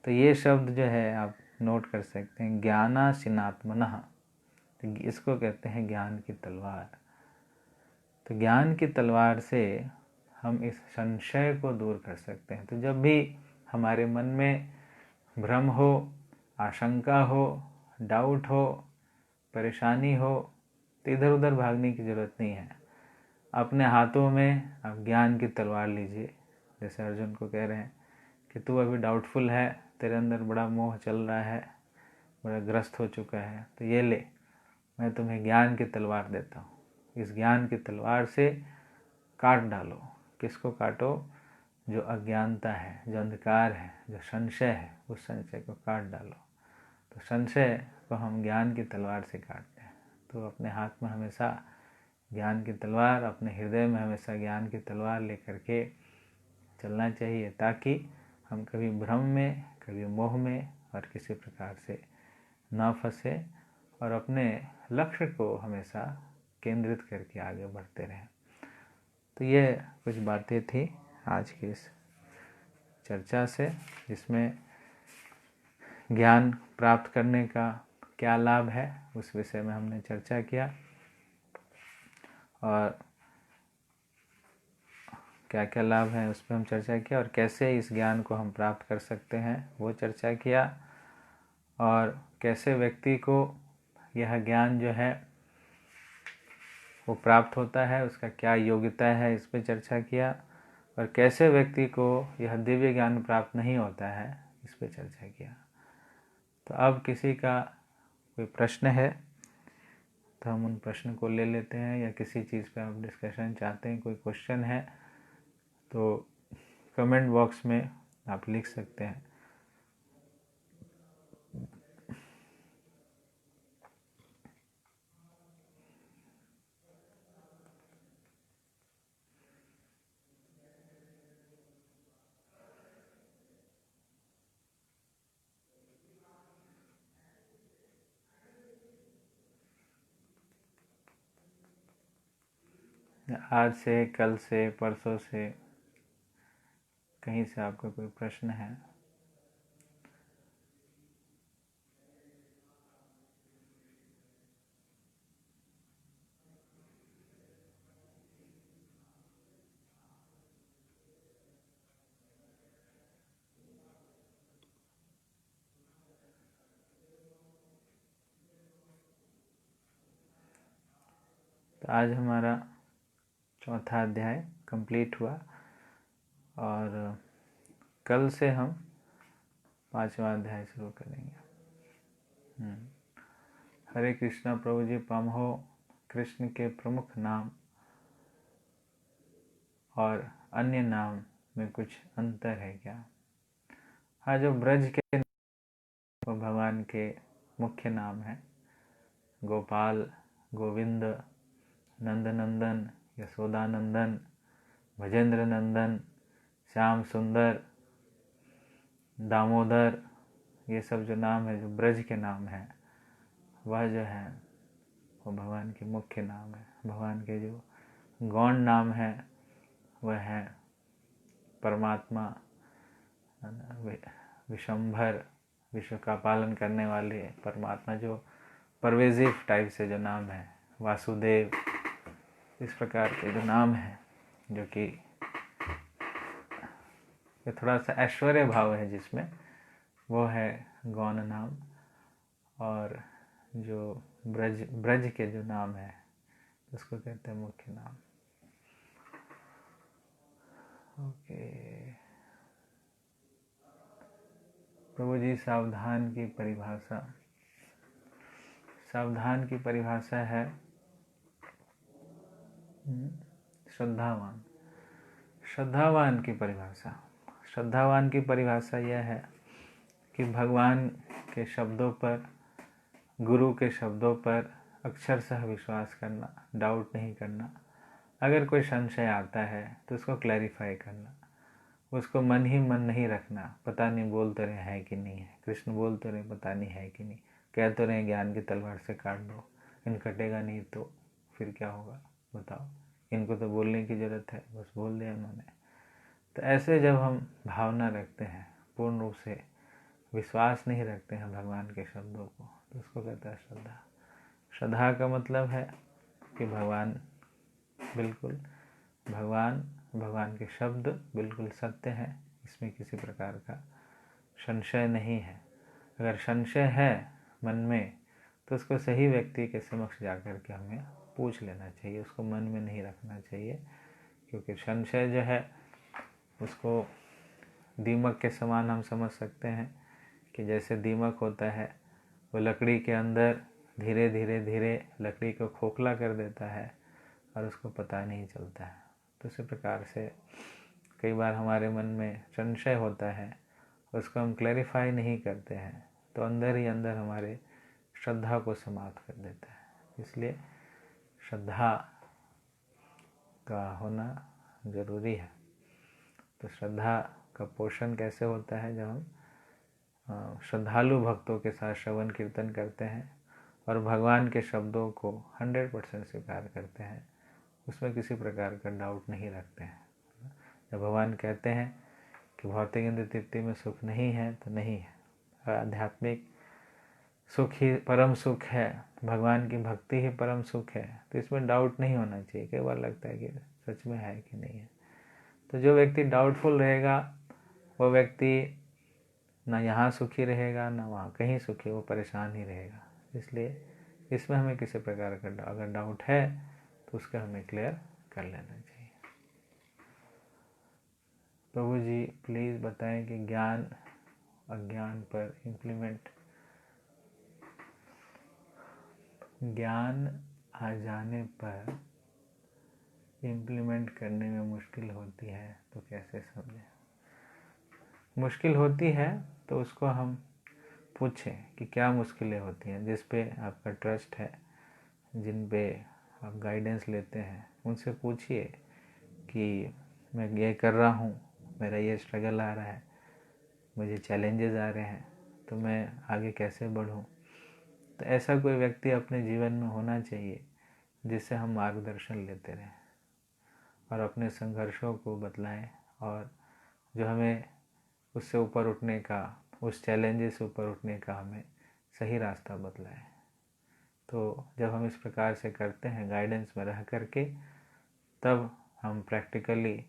तो ये शब्द जो है आप नोट कर सकते हैं, ज्ञानासिनात्मनः, तो इसको कहते हैं ज्ञान की तलवार। तो ज्ञान की तलवार से हम इस संशय को दूर कर सकते हैं। तो जब भी हमारे मन में भ्रम हो, आशंका हो, डाउट हो, परेशानी हो, तो इधर उधर भागने की ज़रूरत नहीं है। अपने हाथों में आप ज्ञान की तलवार लीजिए। जैसे अर्जुन को कह रहे हैं कि तू अभी डाउटफुल है, तेरे अंदर बड़ा मोह चल रहा है, बड़ा ग्रस्त हो चुका है, तो ये ले, मैं तुम्हें ज्ञान की तलवार देता हूँ। इस ज्ञान की तलवार से काट डालो। किसको काटो? जो अज्ञानता है, जो अंधकार है, जो संशय है, उस संशय को काट डालो। तो संशय को हम ज्ञान की तलवार से काटते हैं। तो अपने हाथ में हमेशा ज्ञान की तलवार, अपने हृदय में हमेशा ज्ञान की तलवार लेकर के चलना चाहिए, ताकि हम कभी भ्रम में, कभी मोह में और किसी प्रकार से ना फंसे और अपने लक्ष्य को हमेशा केंद्रित करके आगे बढ़ते रहें। तो ये कुछ बातें थी आज की इस चर्चा से, जिसमें ज्ञान प्राप्त करने का क्या लाभ है उस विषय में हमने चर्चा किया, और क्या क्या लाभ है उस पर हम चर्चा किया, और कैसे इस ज्ञान को हम प्राप्त कर सकते हैं वो चर्चा किया, और कैसे व्यक्ति को यह ज्ञान जो है वो प्राप्त होता है, उसका क्या योग्यता है, इस पर चर्चा किया, और कैसे व्यक्ति को यह दिव्य ज्ञान प्राप्त नहीं होता है, इस पर चर्चा किया। तो अब किसी का कोई प्रश्न है तो हम उन प्रश्न को ले लेते हैं, या किसी चीज़ पे आप डिस्कशन चाहते हैं, कोई क्वेश्चन है तो कमेंट बॉक्स में आप लिख सकते हैं। आज से, कल से, परसों से, कहीं से आपका कोई प्रश्न है? तो आज हमारा चौथा अध्याय कंप्लीट हुआ और कल से हम 5वां अध्याय शुरू करेंगे। हरे कृष्णा प्रभु जी, पामहो कृष्ण के प्रमुख नाम और अन्य नाम में कुछ अंतर है क्या? हाँ, जो ब्रज के वो भगवान के मुख्य नाम हैं। गोपाल, गोविंद, नंदनंदन, यशोदानंदन, भजेंद्र नंदन, श्याम सुंदर, दामोदर, ये सब जो नाम है, जो ब्रज के नाम हैं, वह जो है वो भगवान के मुख्य नाम है। भगवान के जो गौण नाम है वह है परमात्मा, विशंभर, विश्व का पालन करने वाले परमात्मा, जो परवेजिव टाइप से जो नाम है, वासुदेव, इस प्रकार के जो नाम है, जो कि थोड़ा सा ऐश्वर्य भाव है जिसमें, वो है गौण नाम। और जो ब्रज के जो नाम है उसको कहते हैं मुख्य नाम। ओके प्रभु जी, सावधान की परिभाषा। सावधान की परिभाषा है श्रद्धावान। श्रद्धावान की परिभाषा, श्रद्धावान की परिभाषा यह है कि भगवान के शब्दों पर, गुरु के शब्दों पर अक्षरशः विश्वास करना, डाउट नहीं करना। अगर कोई संशय आता है तो उसको क्लैरिफाई करना, उसको मन ही मन नहीं रखना, पता नहीं बोल तो रहे हैं कि नहीं है, कृष्ण बोल तो रहे पता नहीं है कि नहीं, कह तो रहे ज्ञान की तलवार से काट दो, इन कटेगा नहीं तो फिर क्या होगा बताओ, इनको तो बोलने की ज़रूरत है, बस बोल दिया उन्होंने। तो ऐसे जब हम भावना रखते हैं, पूर्ण रूप से विश्वास नहीं रखते हैं भगवान के शब्दों को, तो उसको कहता है श्रद्धा। श्रद्धा का मतलब है कि भगवान बिल्कुल, भगवान के शब्द बिल्कुल सत्य हैं, इसमें किसी प्रकार का संशय नहीं है। अगर संशय है मन में तो उसको सही व्यक्ति के समक्ष जाकर के हमें पूछ लेना चाहिए, उसको मन में नहीं रखना चाहिए। क्योंकि संशय जो है उसको दीमक के समान हम समझ सकते हैं कि जैसे दीमक होता है वो लकड़ी के अंदर धीरे धीरे धीरे लकड़ी को खोखला कर देता है और उसको पता नहीं चलता है। तो इसी प्रकार से कई बार हमारे मन में संशय होता है, उसको हम क्लैरिफाई नहीं करते हैं तो अंदर ही अंदर हमारे श्रद्धा को समाप्त कर देता है। इसलिए श्रद्धा का होना ज़रूरी है। तो श्रद्धा का पोषण कैसे होता है? जब हम श्रद्धालु भक्तों के साथ श्रवण कीर्तन करते हैं और भगवान के शब्दों को 100% स्वीकार करते हैं, उसमें किसी प्रकार का डाउट नहीं रखते हैं। जब भगवान कहते हैं कि भौतिक इंद्रिय तृप्ति में सुख नहीं है तो नहीं है, आध्यात्मिक सुख ही परम सुख है, भगवान की भक्ति ही परम सुख है, तो इसमें डाउट नहीं होना चाहिए। कई बार लगता है कि सच में है कि नहीं है। तो जो व्यक्ति डाउटफुल रहेगा वो व्यक्ति ना यहाँ सुखी रहेगा ना वहाँ कहीं सुखी, वो परेशान ही रहेगा। इसलिए इसमें हमें किसी प्रकार का अगर डाउट है तो उसका हमें क्लियर कर लेना चाहिए। प्रभु जी प्लीज़ बताएं कि ज्ञान अज्ञान पर ज्ञान आ जाने पर इम्प्लीमेंट करने में मुश्किल होती है तो कैसे समझें? मुश्किल होती है तो उसको हम पूछें कि क्या मुश्किलें होती हैं, जिस पे आपका ट्रस्ट है, जिन पे आप गाइडेंस लेते हैं, उनसे पूछिए कि मैं ये कर रहा हूँ, मेरा ये स्ट्रगल आ रहा है, मुझे चैलेंजेस आ रहे हैं, तो मैं आगे कैसे बढ़ूँ। तो ऐसा कोई व्यक्ति अपने जीवन में होना चाहिए जिससे हम मार्गदर्शन लेते रहें। और अपने संघर्षों को बतलाएं, और जो हमें उससे ऊपर उठने का, उस चैलेंजेस से ऊपर उठने का हमें सही रास्ता बतलाएं। तो जब हम इस प्रकार से करते हैं गाइडेंस में रह करके, तब हम प्रैक्टिकली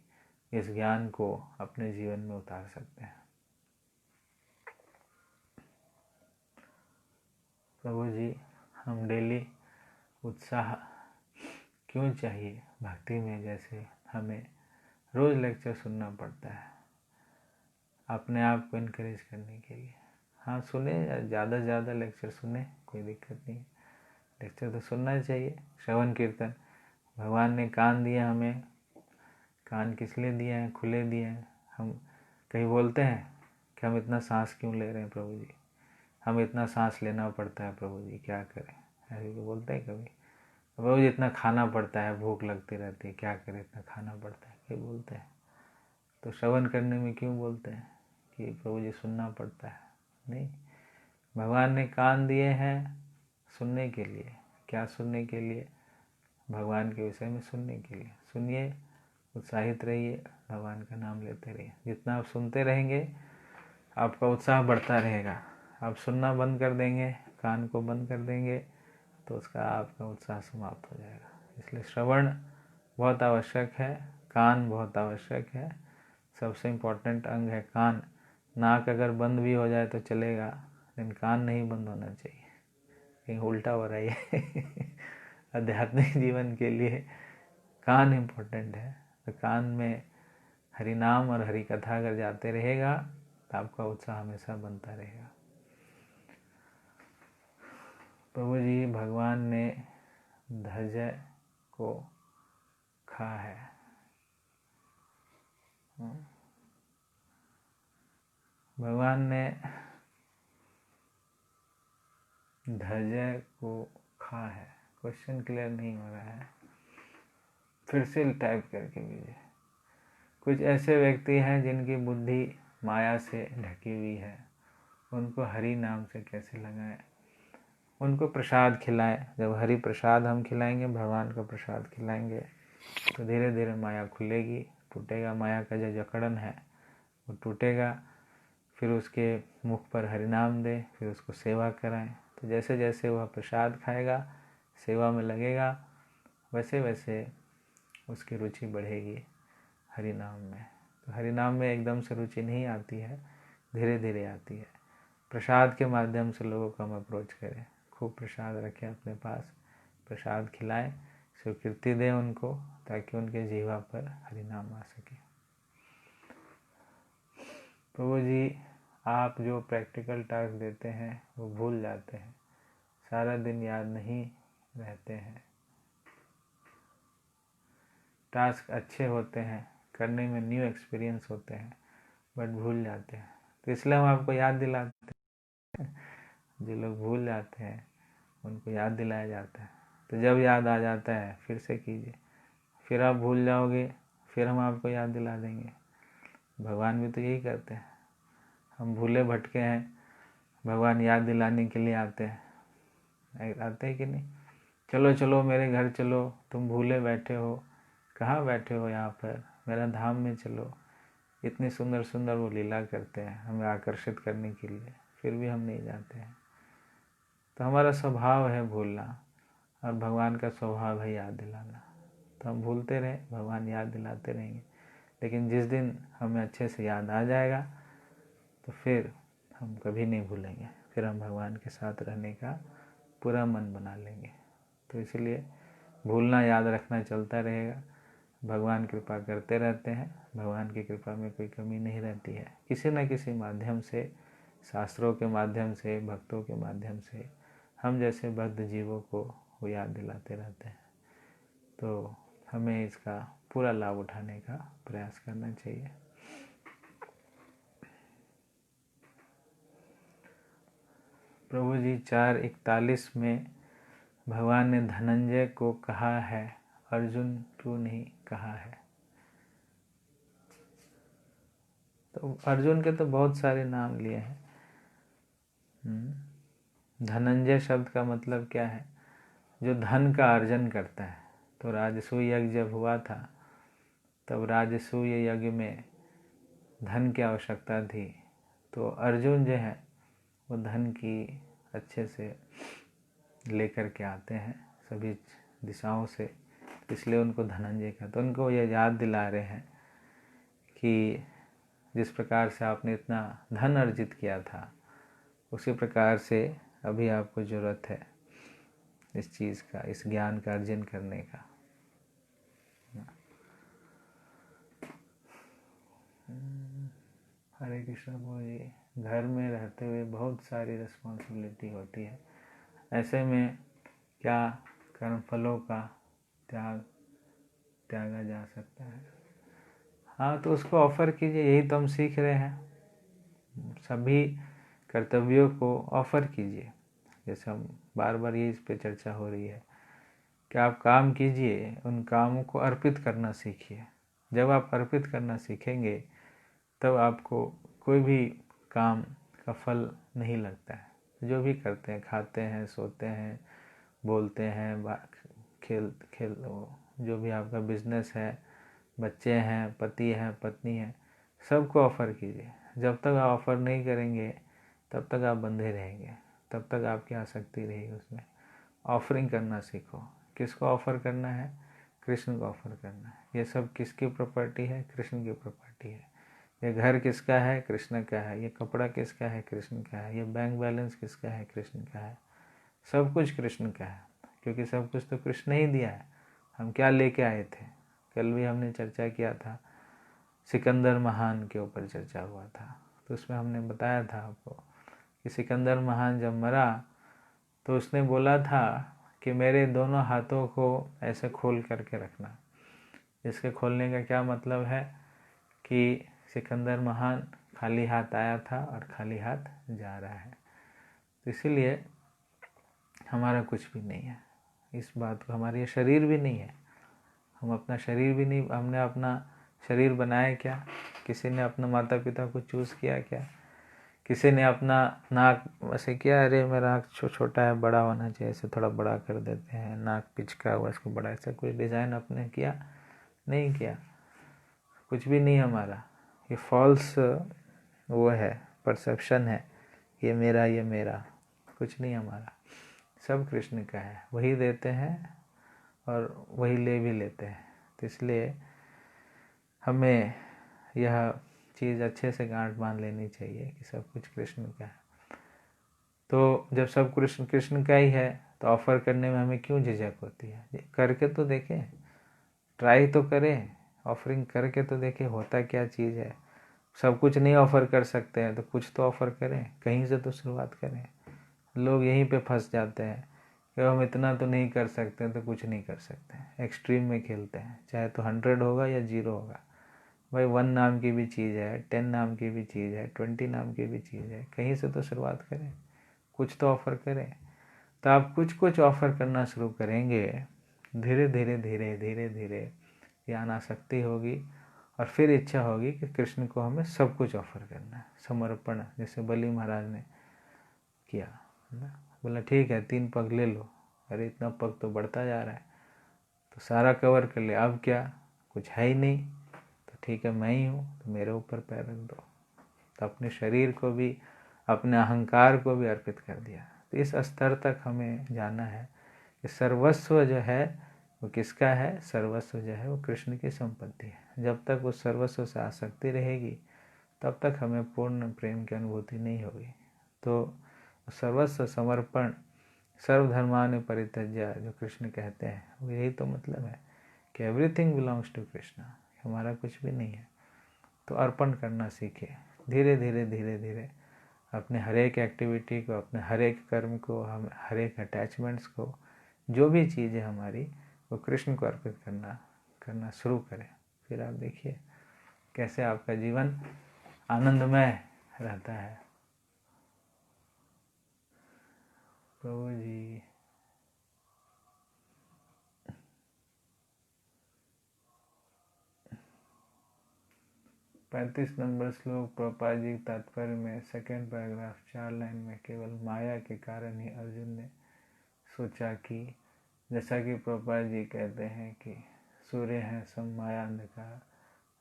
इस ज्ञान को अपने जीवन में उतार सकते हैं। प्रभु जी, हम डेली उत्साह क्यों चाहिए भक्ति में? जैसे हमें रोज़ लेक्चर सुनना पड़ता है अपने आप को इनकरेज करने के लिए। हाँ, सुने, ज़्यादा से ज़्यादा लेक्चर सुने, कोई दिक्कत नहीं है, लेक्चर तो सुनना चाहिए। श्रवण कीर्तन, भगवान ने कान दिए हमें, कान किस लिए दिए हैं? खुले दिए हैं। हम कहीं बोलते हैं कि हम इतना सांस क्यों ले रहे हैं प्रभु जी, हम इतना सांस लेना पड़ता है प्रभु जी, क्या करें? ऐसे तो बोलते हैं कभी। प्रभु जी इतना खाना पड़ता है, भूख लगती रहती है, क्या करें, इतना खाना पड़ता है, ये बोलते हैं। तो श्रवण करने में क्यों बोलते हैं कि प्रभु जी सुनना पड़ता है? नहीं, भगवान ने कान दिए हैं सुनने के लिए। क्या सुनने के लिए? भगवान के विषय में सुनने के लिए। सुनिए, उत्साहित रहिए, भगवान का नाम लेते रहिए। जितना आप सुनते रहेंगे आपका उत्साह बढ़ता रहेगा। आप सुनना बंद कर देंगे, कान को बंद कर देंगे, तो उसका आपका उत्साह समाप्त हो जाएगा। इसलिए श्रवण बहुत आवश्यक है, कान बहुत आवश्यक है। सबसे इम्पोर्टेंट अंग है कान। नाक अगर बंद भी हो जाए तो चलेगा, लेकिन कान नहीं बंद होना चाहिए। कहीं उल्टा हो रहा है आध्यात्मिक जीवन के लिए कान इम्पोर्टेंट है। तो कान में हरि नाम और हरि कथा अगर जाते रहेगा तो आपका उत्साह हमेशा बनता रहेगा। प्रभु जी, भगवान ने धैर्य को खा है। भगवान ने धैर्य को खा है। क्वेश्चन क्लियर नहीं हो रहा है, फिर से टाइप करके भेजिए। कुछ ऐसे व्यक्ति हैं जिनकी बुद्धि माया से ढकी हुई है, उनको हरि नाम से कैसे लगाएं? उनको प्रसाद खिलाएं। जब हरि प्रसाद हम खिलाएंगे, भगवान का प्रसाद खिलाएंगे, तो धीरे धीरे माया खुलेगी, टूटेगा। माया का जो जकड़न है वो टूटेगा। फिर उसके मुख पर हरि नाम दे, फिर उसको सेवा कराएं। तो जैसे जैसे वह प्रसाद खाएगा, सेवा में लगेगा, वैसे वैसे उसकी रुचि बढ़ेगी हरि नाम में। तो हरि नाम में एकदम से रुचि नहीं आती है, धीरे धीरे आती है। प्रसाद के माध्यम से लोगों को हम अप्रोच करें, खूब प्रसाद रखें अपने पास, प्रसाद खिलाएं, स्वीकृति दें उनको, ताकि उनके जीवा पर हरि नाम आ सके। प्रभु जी, आप जो प्रैक्टिकल टास्क देते हैं वो भूल जाते हैं, सारा दिन याद नहीं रहते हैं। टास्क अच्छे होते हैं, करने में न्यू एक्सपीरियंस होते हैं, बट भूल जाते हैं। तो इसलिए हम आपको याद दिलाते हैं। जो लोग भूल जाते हैं उनको याद दिलाया जाता है। तो जब याद आ जाता है फिर से कीजिए, फिर आप भूल जाओगे, फिर हम आपको याद दिला देंगे। भगवान भी तो यही करते हैं। हम भूले भटके हैं, भगवान याद दिलाने के लिए आते हैं कि नहीं? चलो चलो मेरे घर चलो, तुम भूले बैठे हो, कहाँ बैठे हो यहाँ पर, मेरा धाम में चलो। इतनी सुंदर सुंदर वो लीला करते हैं हमें आकर्षित करने के लिए, फिर भी हम नहीं जाते हैं। तो हमारा स्वभाव है भूलना, और भगवान का स्वभाव है याद दिलाना। तो हम भूलते रहे, भगवान याद दिलाते रहेंगे। लेकिन जिस दिन हमें अच्छे से याद आ जाएगा तो फिर हम कभी नहीं भूलेंगे, फिर हम भगवान के साथ रहने का पूरा मन बना लेंगे। तो इसलिए भूलना याद रखना चलता रहेगा। भगवान कृपा करते रहते हैं, भगवान की कृपा में कोई कमी नहीं रहती है। किसी न किसी माध्यम से, शास्त्रों के माध्यम से, भक्तों के माध्यम से हम जैसे बद्ध जीवों को वो याद दिलाते रहते हैं। तो हमें इसका पूरा लाभ उठाने का प्रयास करना चाहिए। प्रभु जी, 4:41 में भगवान ने धनंजय को कहा है, अर्जुन क्यों नहीं कहा है? तो अर्जुन के तो बहुत सारे नाम लिए हैं। धनंजय शब्द का मतलब क्या है? जो धन का अर्जन करता है। तो राजसूय यज्ञ जब हुआ था तब राजसूय यज्ञ में धन की आवश्यकता थी, तो अर्जुन जो है वो धन की अच्छे से लेकर के आते हैं सभी दिशाओं से, इसलिए उनको धनंजय का, तो उनको ये याद दिला रहे हैं कि जिस प्रकार से आपने इतना धन अर्जित किया था उसी प्रकार से अभी आपको ज़रूरत है इस चीज़ का, इस ज्ञान का अर्जन करने का। हरे कृष्ण प्रभु जी। घर में रहते हुए बहुत सारी रिस्पॉन्सिबिलिटी होती है, ऐसे में क्या कर्मफलों का त्यागा जा सकता है? हाँ, तो उसको ऑफ़र कीजिए, यही तो हम सीख रहे हैं। सभी कर्तव्यों को ऑफ़र कीजिए, जैसे हम बार बार ये इस पे चर्चा हो रही है कि आप काम कीजिए, उन कामों को अर्पित करना सीखिए। जब आप अर्पित करना सीखेंगे तब आपको कोई भी काम का फल नहीं लगता है। जो भी करते हैं, खाते हैं, सोते हैं, बोलते हैं, खेल जो भी आपका बिजनेस है, बच्चे हैं, पति हैं, पत्नी हैं, सबको ऑफ़र कीजिए। जब तक आप ऑफ़र नहीं करेंगे तब तक आप बंधे रहेंगे, तब तक आपकी आसक्ति रहेगी उसमें। ऑफरिंग करना सीखो। किसको ऑफ़र करना है? कृष्ण को ऑफ़र करना है। ये सब किसकी प्रॉपर्टी है? कृष्ण की प्रॉपर्टी है। ये घर किसका है? कृष्ण का है। ये कपड़ा किसका है? कृष्ण का है। ये बैंक बैलेंस किसका है? कृष्ण का है। सब कुछ कृष्ण का है, क्योंकि सब कुछ तो कृष्ण ही दिया है। हम क्या लेके आए थे? कल भी हमने चर्चा किया था, सिकंदर महान के ऊपर चर्चा हुआ था, तो उसमें हमने बताया था आपको कि सिकंदर महान जब मरा तो उसने बोला था कि मेरे दोनों हाथों को ऐसे खोल करके रखना। इसके खोलने का क्या मतलब है कि सिकंदर महान खाली हाथ आया था और खाली हाथ जा रहा है। तो इसीलिए हमारा कुछ भी नहीं है, इस बात को, हमारा ये शरीर भी नहीं है, हम अपना शरीर भी नहीं, हमने अपना शरीर बनाया क्या? किसी ने अपना माता पिता को चूज़ किया क्या? किसी ने अपना नाक वैसे किया, अरे मेरा नाक छोटा है, बड़ा होना चाहिए, ऐसे थोड़ा बड़ा कर देते हैं, नाक पिचका हुआ इसको बड़ा, ऐसा कोई डिज़ाइन आपने किया? नहीं किया, कुछ भी नहीं हमारा। ये फॉल्स वो है, परसेप्शन है, ये मेरा, कुछ नहीं हमारा, सब कृष्ण का है। वही देते हैं और वही ले भी लेते हैं। तो इसलिए हमें यह चीज़ अच्छे से गांठ बांध लेनी चाहिए कि सब कुछ कृष्ण का है। तो जब सब कृष्ण का ही है तो ऑफ़र करने में हमें क्यों झिझक होती है? करके तो देखें, ट्राई तो करें, ऑफरिंग करके तो देखें होता क्या चीज़ है। सब कुछ नहीं ऑफ़र कर सकते हैं तो कुछ तो ऑफ़र करें, कहीं से तो शुरुआत करें। लोग यहीं पे फंस जाते हैं कि हम इतना तो नहीं कर सकते तो कुछ नहीं कर सकते, एक्सट्रीम में खेलते हैं, चाहे तो 100 होगा या 0 होगा। भाई 1 नाम की भी चीज़ है, 10 नाम की भी चीज़ है, 20 नाम की भी चीज़ है, कहीं से तो शुरुआत करें, कुछ तो ऑफ़र करें। तो आप कुछ ऑफ़र करना शुरू करेंगे, धीरे धीरे धीरे धीरे धीरे ये अनासक्ति होगी और फिर इच्छा होगी कि कृष्ण को हमें सब कुछ ऑफ़र करना है, समर्पण, जैसे बलि महाराज ने किया ना, बोला ठीक है 3 पग ले लो, अरे इतना पग तो बढ़ता जा रहा है, तो सारा कवर कर लिया, अब क्या, कुछ है ही नहीं, तो ठीक है मैं ही हूँ, तो मेरे ऊपर पैर रख दो। तो अपने शरीर को भी, अपने अहंकार को भी अर्पित कर दिया। तो इस स्तर तक हमें जाना है कि सर्वस्व जो है वो किसका है? सर्वस्व जो है वो कृष्ण की संपत्ति है। जब तक उस सर्वस्व से आसक्ति रहेगी तब तक हमें पूर्ण प्रेम की अनुभूति नहीं होगी। तो सर्वस्व समर्पण, सर्वधर्मानि परित्यज्य जो कृष्ण कहते हैं, वो यही तो मतलब है कि एवरीथिंग बिलोंग्स टू कृष्ण, हमारा कुछ भी नहीं है। तो अर्पण करना सीखे, धीरे धीरे धीरे धीरे अपने हर एक एक्टिविटी को, अपने हर एक कर्म को, हम हर एक अटैचमेंट्स को, जो भी चीज़ है हमारी, वो कृष्ण को अर्पित करना शुरू करें। फिर आप देखिए कैसे आपका जीवन आनंदमय रहता है। प्रभु जी, पैंतीस नंबर श्लोक प्रभुपाद जी तात्पर्य में, सेकेंड पैराग्राफ, 4 लाइन में, केवल माया के कारण ही अर्जुन ने सोचा कि, जैसा कि प्रभुपाद जी कहते हैं कि सूर्य है सम माया अंधकार,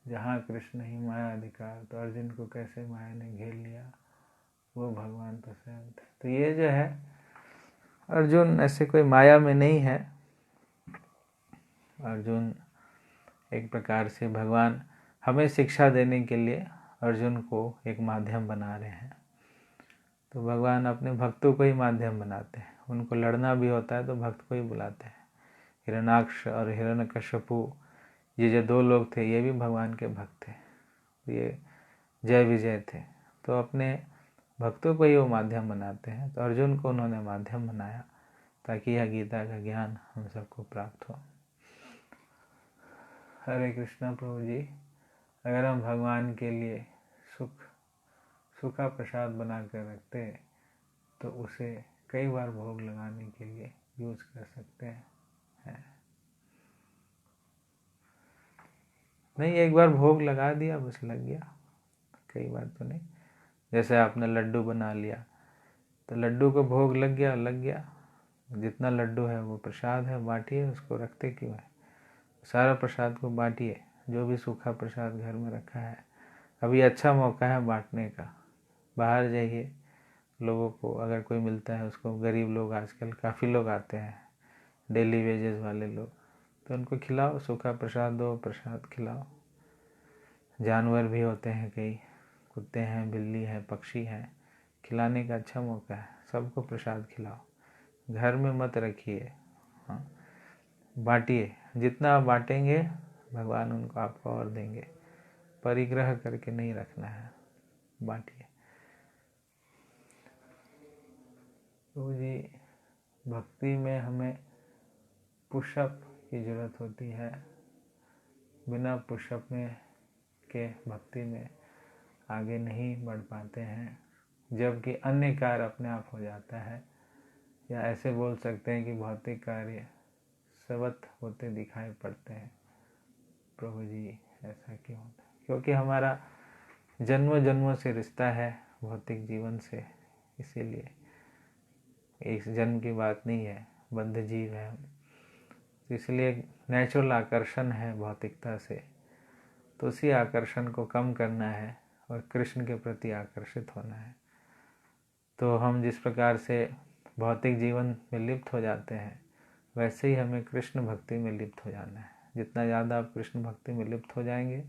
जहाँ कृष्ण ही माया अधिकार, तो अर्जुन को कैसे माया ने घेर लिया, वो भगवान तो स्वयं थे। तो ये जो है अर्जुन ऐसे कोई माया में नहीं है। अर्जुन एक प्रकार से भगवान हमें शिक्षा देने के लिए अर्जुन को एक माध्यम बना रहे हैं। तो भगवान अपने भक्तों को ही माध्यम बनाते हैं। उनको लड़ना भी होता है तो भक्त को ही बुलाते हैं। हिरण्याक्ष और हिरण्यकश्यपु ये जो दो लोग थे ये भी भगवान के भक्त थे, ये जय विजय थे। तो अपने भक्तों को ही वो माध्यम बनाते हैं। तो अर्जुन को उन्होंने माध्यम बनाया ताकि यह गीता का ज्ञान हम सबको प्राप्त हो। हरे कृष्णा प्रभु जी। अगर हम भगवान के लिए सूखा प्रसाद बना कर रखते तो उसे कई बार भोग लगाने के लिए यूज कर सकते हैं। नहीं, एक बार भोग लगा दिया बस लग गया, कई बार तो नहीं। जैसे आपने लड्डू बना लिया तो लड्डू को भोग लग गया, जितना लड्डू है वो प्रसाद है, बांटिए, उसको रखते क्यों है। सारा प्रसाद को बांटिए, जो भी सूखा प्रसाद घर में रखा है। अभी अच्छा मौका है बांटने का। बाहर जाइए, लोगों को अगर कोई मिलता है उसको, गरीब लोग आजकल काफ़ी लोग आते हैं, डेली वेजेस वाले लोग, तो उनको खिलाओ, सूखा प्रसाद दो, प्रसाद खिलाओ। जानवर भी होते हैं, कई कुत्ते हैं, बिल्ली है, पक्षी हैं, खिलाने का अच्छा मौका है। सबको प्रसाद खिलाओ, घर में मत रखिए। हाँ, बांटिए, जितना आप बांटेंगे भगवान उनको आपको और देंगे। परिग्रह करके नहीं रखना है, बांटिए। तो जी भक्ति में हमें पुशअप की ज़रूरत होती है। बिना पुशअप में के भक्ति में आगे नहीं बढ़ पाते हैं, जबकि अन्य कार्य अपने आप हो जाता है। या ऐसे बोल सकते हैं कि भौतिक कार्य स्वतः होते दिखाई पड़ते हैं। प्रभु जी ऐसा क्यों होता है? क्योंकि हमारा जन्मों जन्मों से रिश्ता है भौतिक जीवन से, इसीलिए इस जन्म की बात नहीं है, बद्ध जीव है हम, इसलिए नेचुरल आकर्षण है भौतिकता से। तो उसी आकर्षण को कम करना है और कृष्ण के प्रति आकर्षित होना है। तो हम जिस प्रकार से भौतिक जीवन में लिप्त हो जाते हैं, वैसे ही हमें कृष्ण भक्ति में लिप्त हो जाना है। जितना ज़्यादा आप कृष्ण भक्ति में लिप्त हो जाएंगे,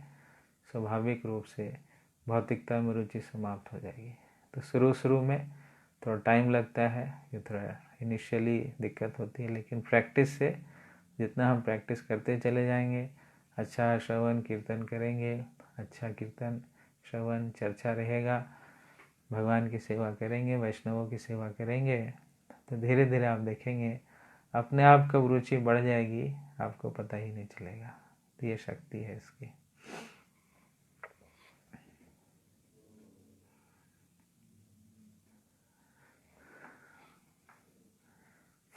स्वाभाविक रूप से भौतिकता में रुचि समाप्त हो जाएगी। तो शुरू में थोड़ा टाइम लगता है, ये थोड़ा इनिशियली दिक्कत होती है, लेकिन प्रैक्टिस से जितना हम प्रैक्टिस करते चले जाएंगे, अच्छा श्रवण कीर्तन करेंगे, अच्छा कीर्तन श्रवण चर्चा रहेगा, भगवान की सेवा करेंगे, वैष्णवों की सेवा करेंगे, तो धीरे धीरे आप देखेंगे अपने आप कब रुचि बढ़ जाएगी, आपको पता ही नहीं चलेगा। तो ये शक्ति है इसकी।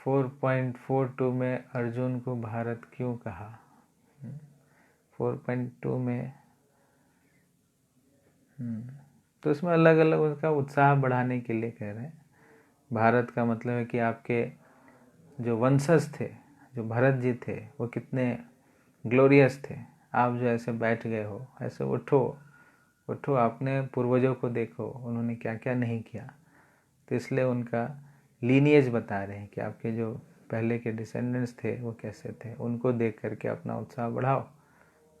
.42 में अर्जुन को भारत क्यों कहा? 4.2 में तो इसमें अलग अलग उसका उत्साह बढ़ाने के लिए कह रहे हैं। भारत का मतलब है कि आपके जो वंशज थे, जो भरत जी थे, वो कितने ग्लोरियस थे। आप जो ऐसे बैठ गए हो, ऐसे उठो, अपने पूर्वजों को देखो, उन्होंने क्या क्या नहीं किया। तो इसलिए उनका लीनिएज बता रहे हैं कि आपके जो पहले के डिसेंडेंट्स थे वो कैसे थे, उनको देख करके अपना उत्साह बढ़ाओ।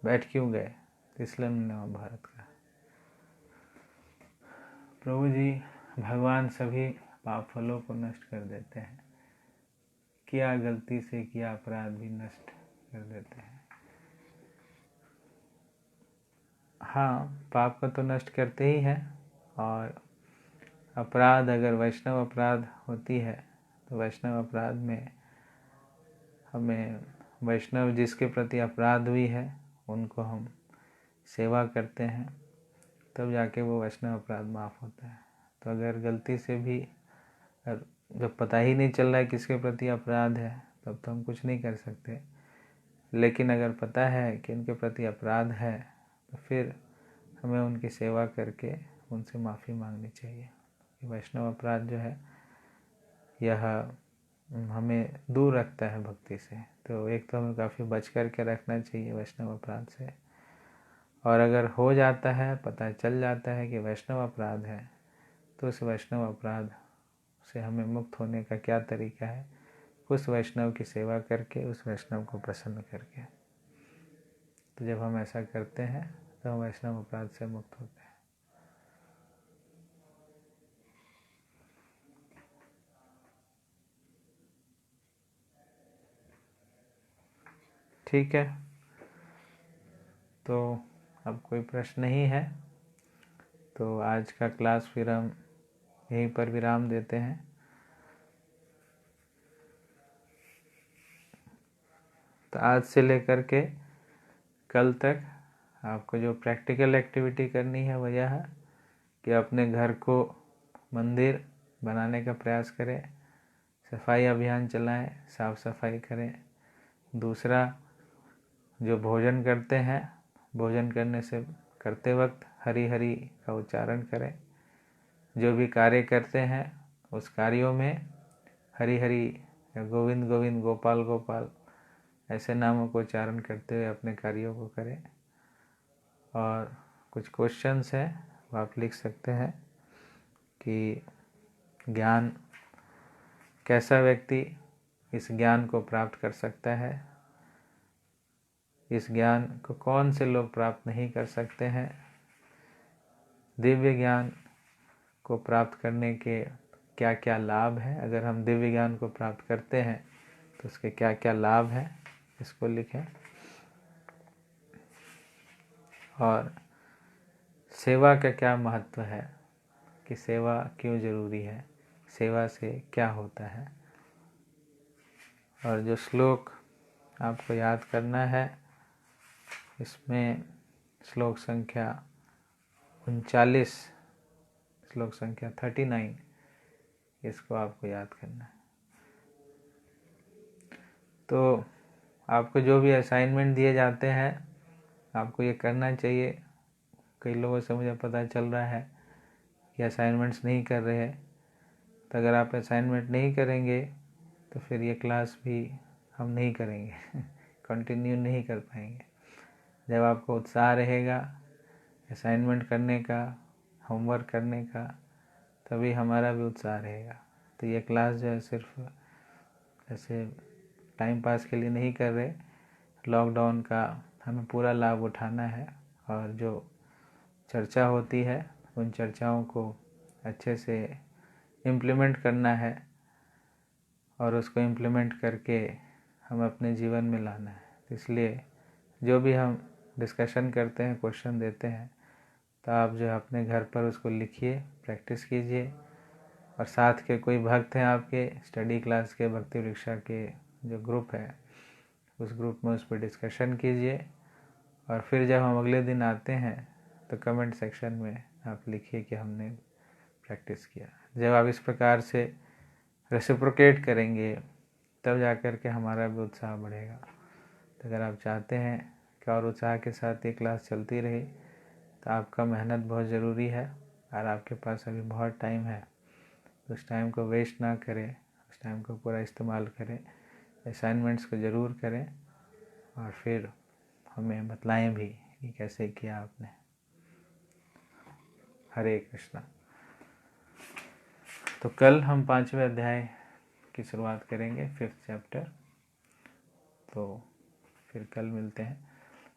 बैठ क्यों गए? तो इसलिए उन्होंने भारत का। प्रभु जी, भगवान सभी पाप फलों को नष्ट कर देते हैं। किया गलती से किया अपराध भी नष्ट कर देते हैं। हाँ, पाप को तो नष्ट करते ही हैं, और अपराध अगर वैष्णव अपराध होती है तो वैष्णव अपराध में हमें, वैष्णव जिसके प्रति अपराध हुई है उनको हम सेवा करते हैं, तब जाके वो वैष्णव अपराध माफ़ होता है। तो अगर गलती से भी, जब पता ही नहीं चल रहा है किसके प्रति अपराध है, तब तो हम कुछ नहीं कर सकते। लेकिन अगर पता है कि उनके प्रति अपराध है, तो फिर हमें उनकी सेवा करके उनसे माफ़ी मांगनी चाहिए। वैष्णव अपराध जो है यह हमें दूर रखता है भक्ति से। तो एक तो हमें काफ़ी बच कर के रखना चाहिए वैष्णव अपराध से, और अगर हो जाता है, पता चल जाता है कि वैष्णव अपराध है, तो उस वैष्णव अपराध से हमें मुक्त होने का क्या तरीका है? उस वैष्णव की सेवा करके, उस वैष्णव को प्रसन्न करके। तो जब हम ऐसा करते हैं तो हम वैष्णव अपराध से मुक्त होते हैं। ठीक है, तो अब कोई प्रश्न नहीं है तो आज का क्लास फिर हम यहीं पर विराम देते हैं। तो आज से लेकर के कल तक आपको जो प्रैक्टिकल एक्टिविटी करनी है वो यह है कि अपने घर को मंदिर बनाने का प्रयास करें, सफाई अभियान चलाएं, साफ सफाई करें। दूसरा, जो भोजन करते हैं, भोजन करते वक्त हरि हरि का उच्चारण करें। जो भी कार्य करते हैं उस कार्यों में हरि हरि या गोविंद गोविंद, गोपाल गोपाल ऐसे नामों को उच्चारण करते हुए अपने कार्यों को करें। और कुछ क्वेश्चंस हैं वो आप लिख सकते हैं कि ज्ञान, कैसा व्यक्ति इस ज्ञान को प्राप्त कर सकता है, इस ज्ञान को कौन से लोग प्राप्त नहीं कर सकते हैं, दिव्य ज्ञान को प्राप्त करने के क्या क्या लाभ हैं, अगर हम दिव्य ज्ञान को प्राप्त करते हैं तो उसके क्या क्या लाभ हैं, इसको लिखें। और सेवा का क्या महत्व है, कि सेवा क्यों ज़रूरी है, सेवा से क्या होता है। और जो श्लोक आपको याद करना है, इसमें श्लोक संख्या 39, श्लोक संख्या 39, इसको आपको याद करना है। तो आपको जो भी असाइनमेंट दिए जाते हैं आपको ये करना चाहिए। कई लोगों से मुझे पता चल रहा है कि असाइनमेंट्स नहीं कर रहे हैं, तो अगर आप असाइनमेंट नहीं करेंगे तो फिर ये क्लास भी हम नहीं करेंगे कंटिन्यू नहीं कर पाएंगे। जब आपको उत्साह रहेगा असाइनमेंट करने का, होमवर्क करने का, तभी हमारा भी उत्साह रहेगा। तो ये क्लास जो है सिर्फ ऐसे टाइम पास के लिए नहीं कर रहे, लॉकडाउन का हमें पूरा लाभ उठाना है। और जो चर्चा होती है उन चर्चाओं को अच्छे से इम्प्लीमेंट करना है और उसको इम्प्लीमेंट करके हम अपने जीवन में लाना है। इसलिए जो भी हम डिस्कशन करते हैं, क्वेश्चन देते हैं, तो आप जो अपने घर पर उसको लिखिए, प्रैक्टिस कीजिए। और साथ के कोई भक्त हैं आपके स्टडी क्लास के, भक्ति वृक्षा के जो ग्रुप है, उस ग्रुप में उस पर डिस्कशन कीजिए। और फिर जब हम अगले दिन आते हैं तो कमेंट सेक्शन में आप लिखिए कि हमने प्रैक्टिस किया। जब आप इस प्रकार से रेसिप्रोकेट करेंगे तब जा कर के हमारा भी उत्साह बढ़ेगा। तो अगर आप चाहते हैं कि और उत्साह के साथ ये क्लास चलती रहे तो आपका मेहनत बहुत ज़रूरी है और आपके पास अभी बहुत टाइम है। तो उस टाइम को वेस्ट ना करें, उस टाइम को पूरा इस्तेमाल करें, असाइनमेंट्स को ज़रूर करें और फिर हमें बतलाएं भी कि कैसे किया आपने। हरे कृष्णा। तो कल हम 5वें अध्याय की शुरुआत करेंगे, 5th चैप्टर। तो फिर कल मिलते हैं।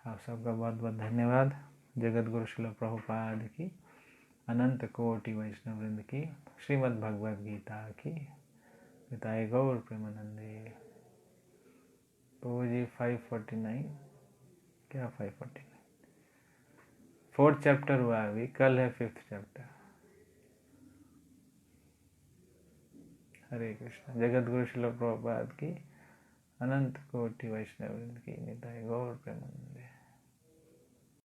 आप सबका बहुत बहुत धन्यवाद। जगत गुरु श्रील प्रभुपाद की, अनंत कोटि वैष्णव वृंद की, श्रीमद् भगवद गीता की, पिताए गौर प्रेमानंदे। तो जी 549 क्या 549 4th चैप्टर हुआ अभी, कल है 5th चैप्टर। हरे कृष्ण। जगत गुरु श्रील प्रभुपाद की, अनंत कोटि वैष्णव वृंद की, निताय गौर प्रेमानंदे।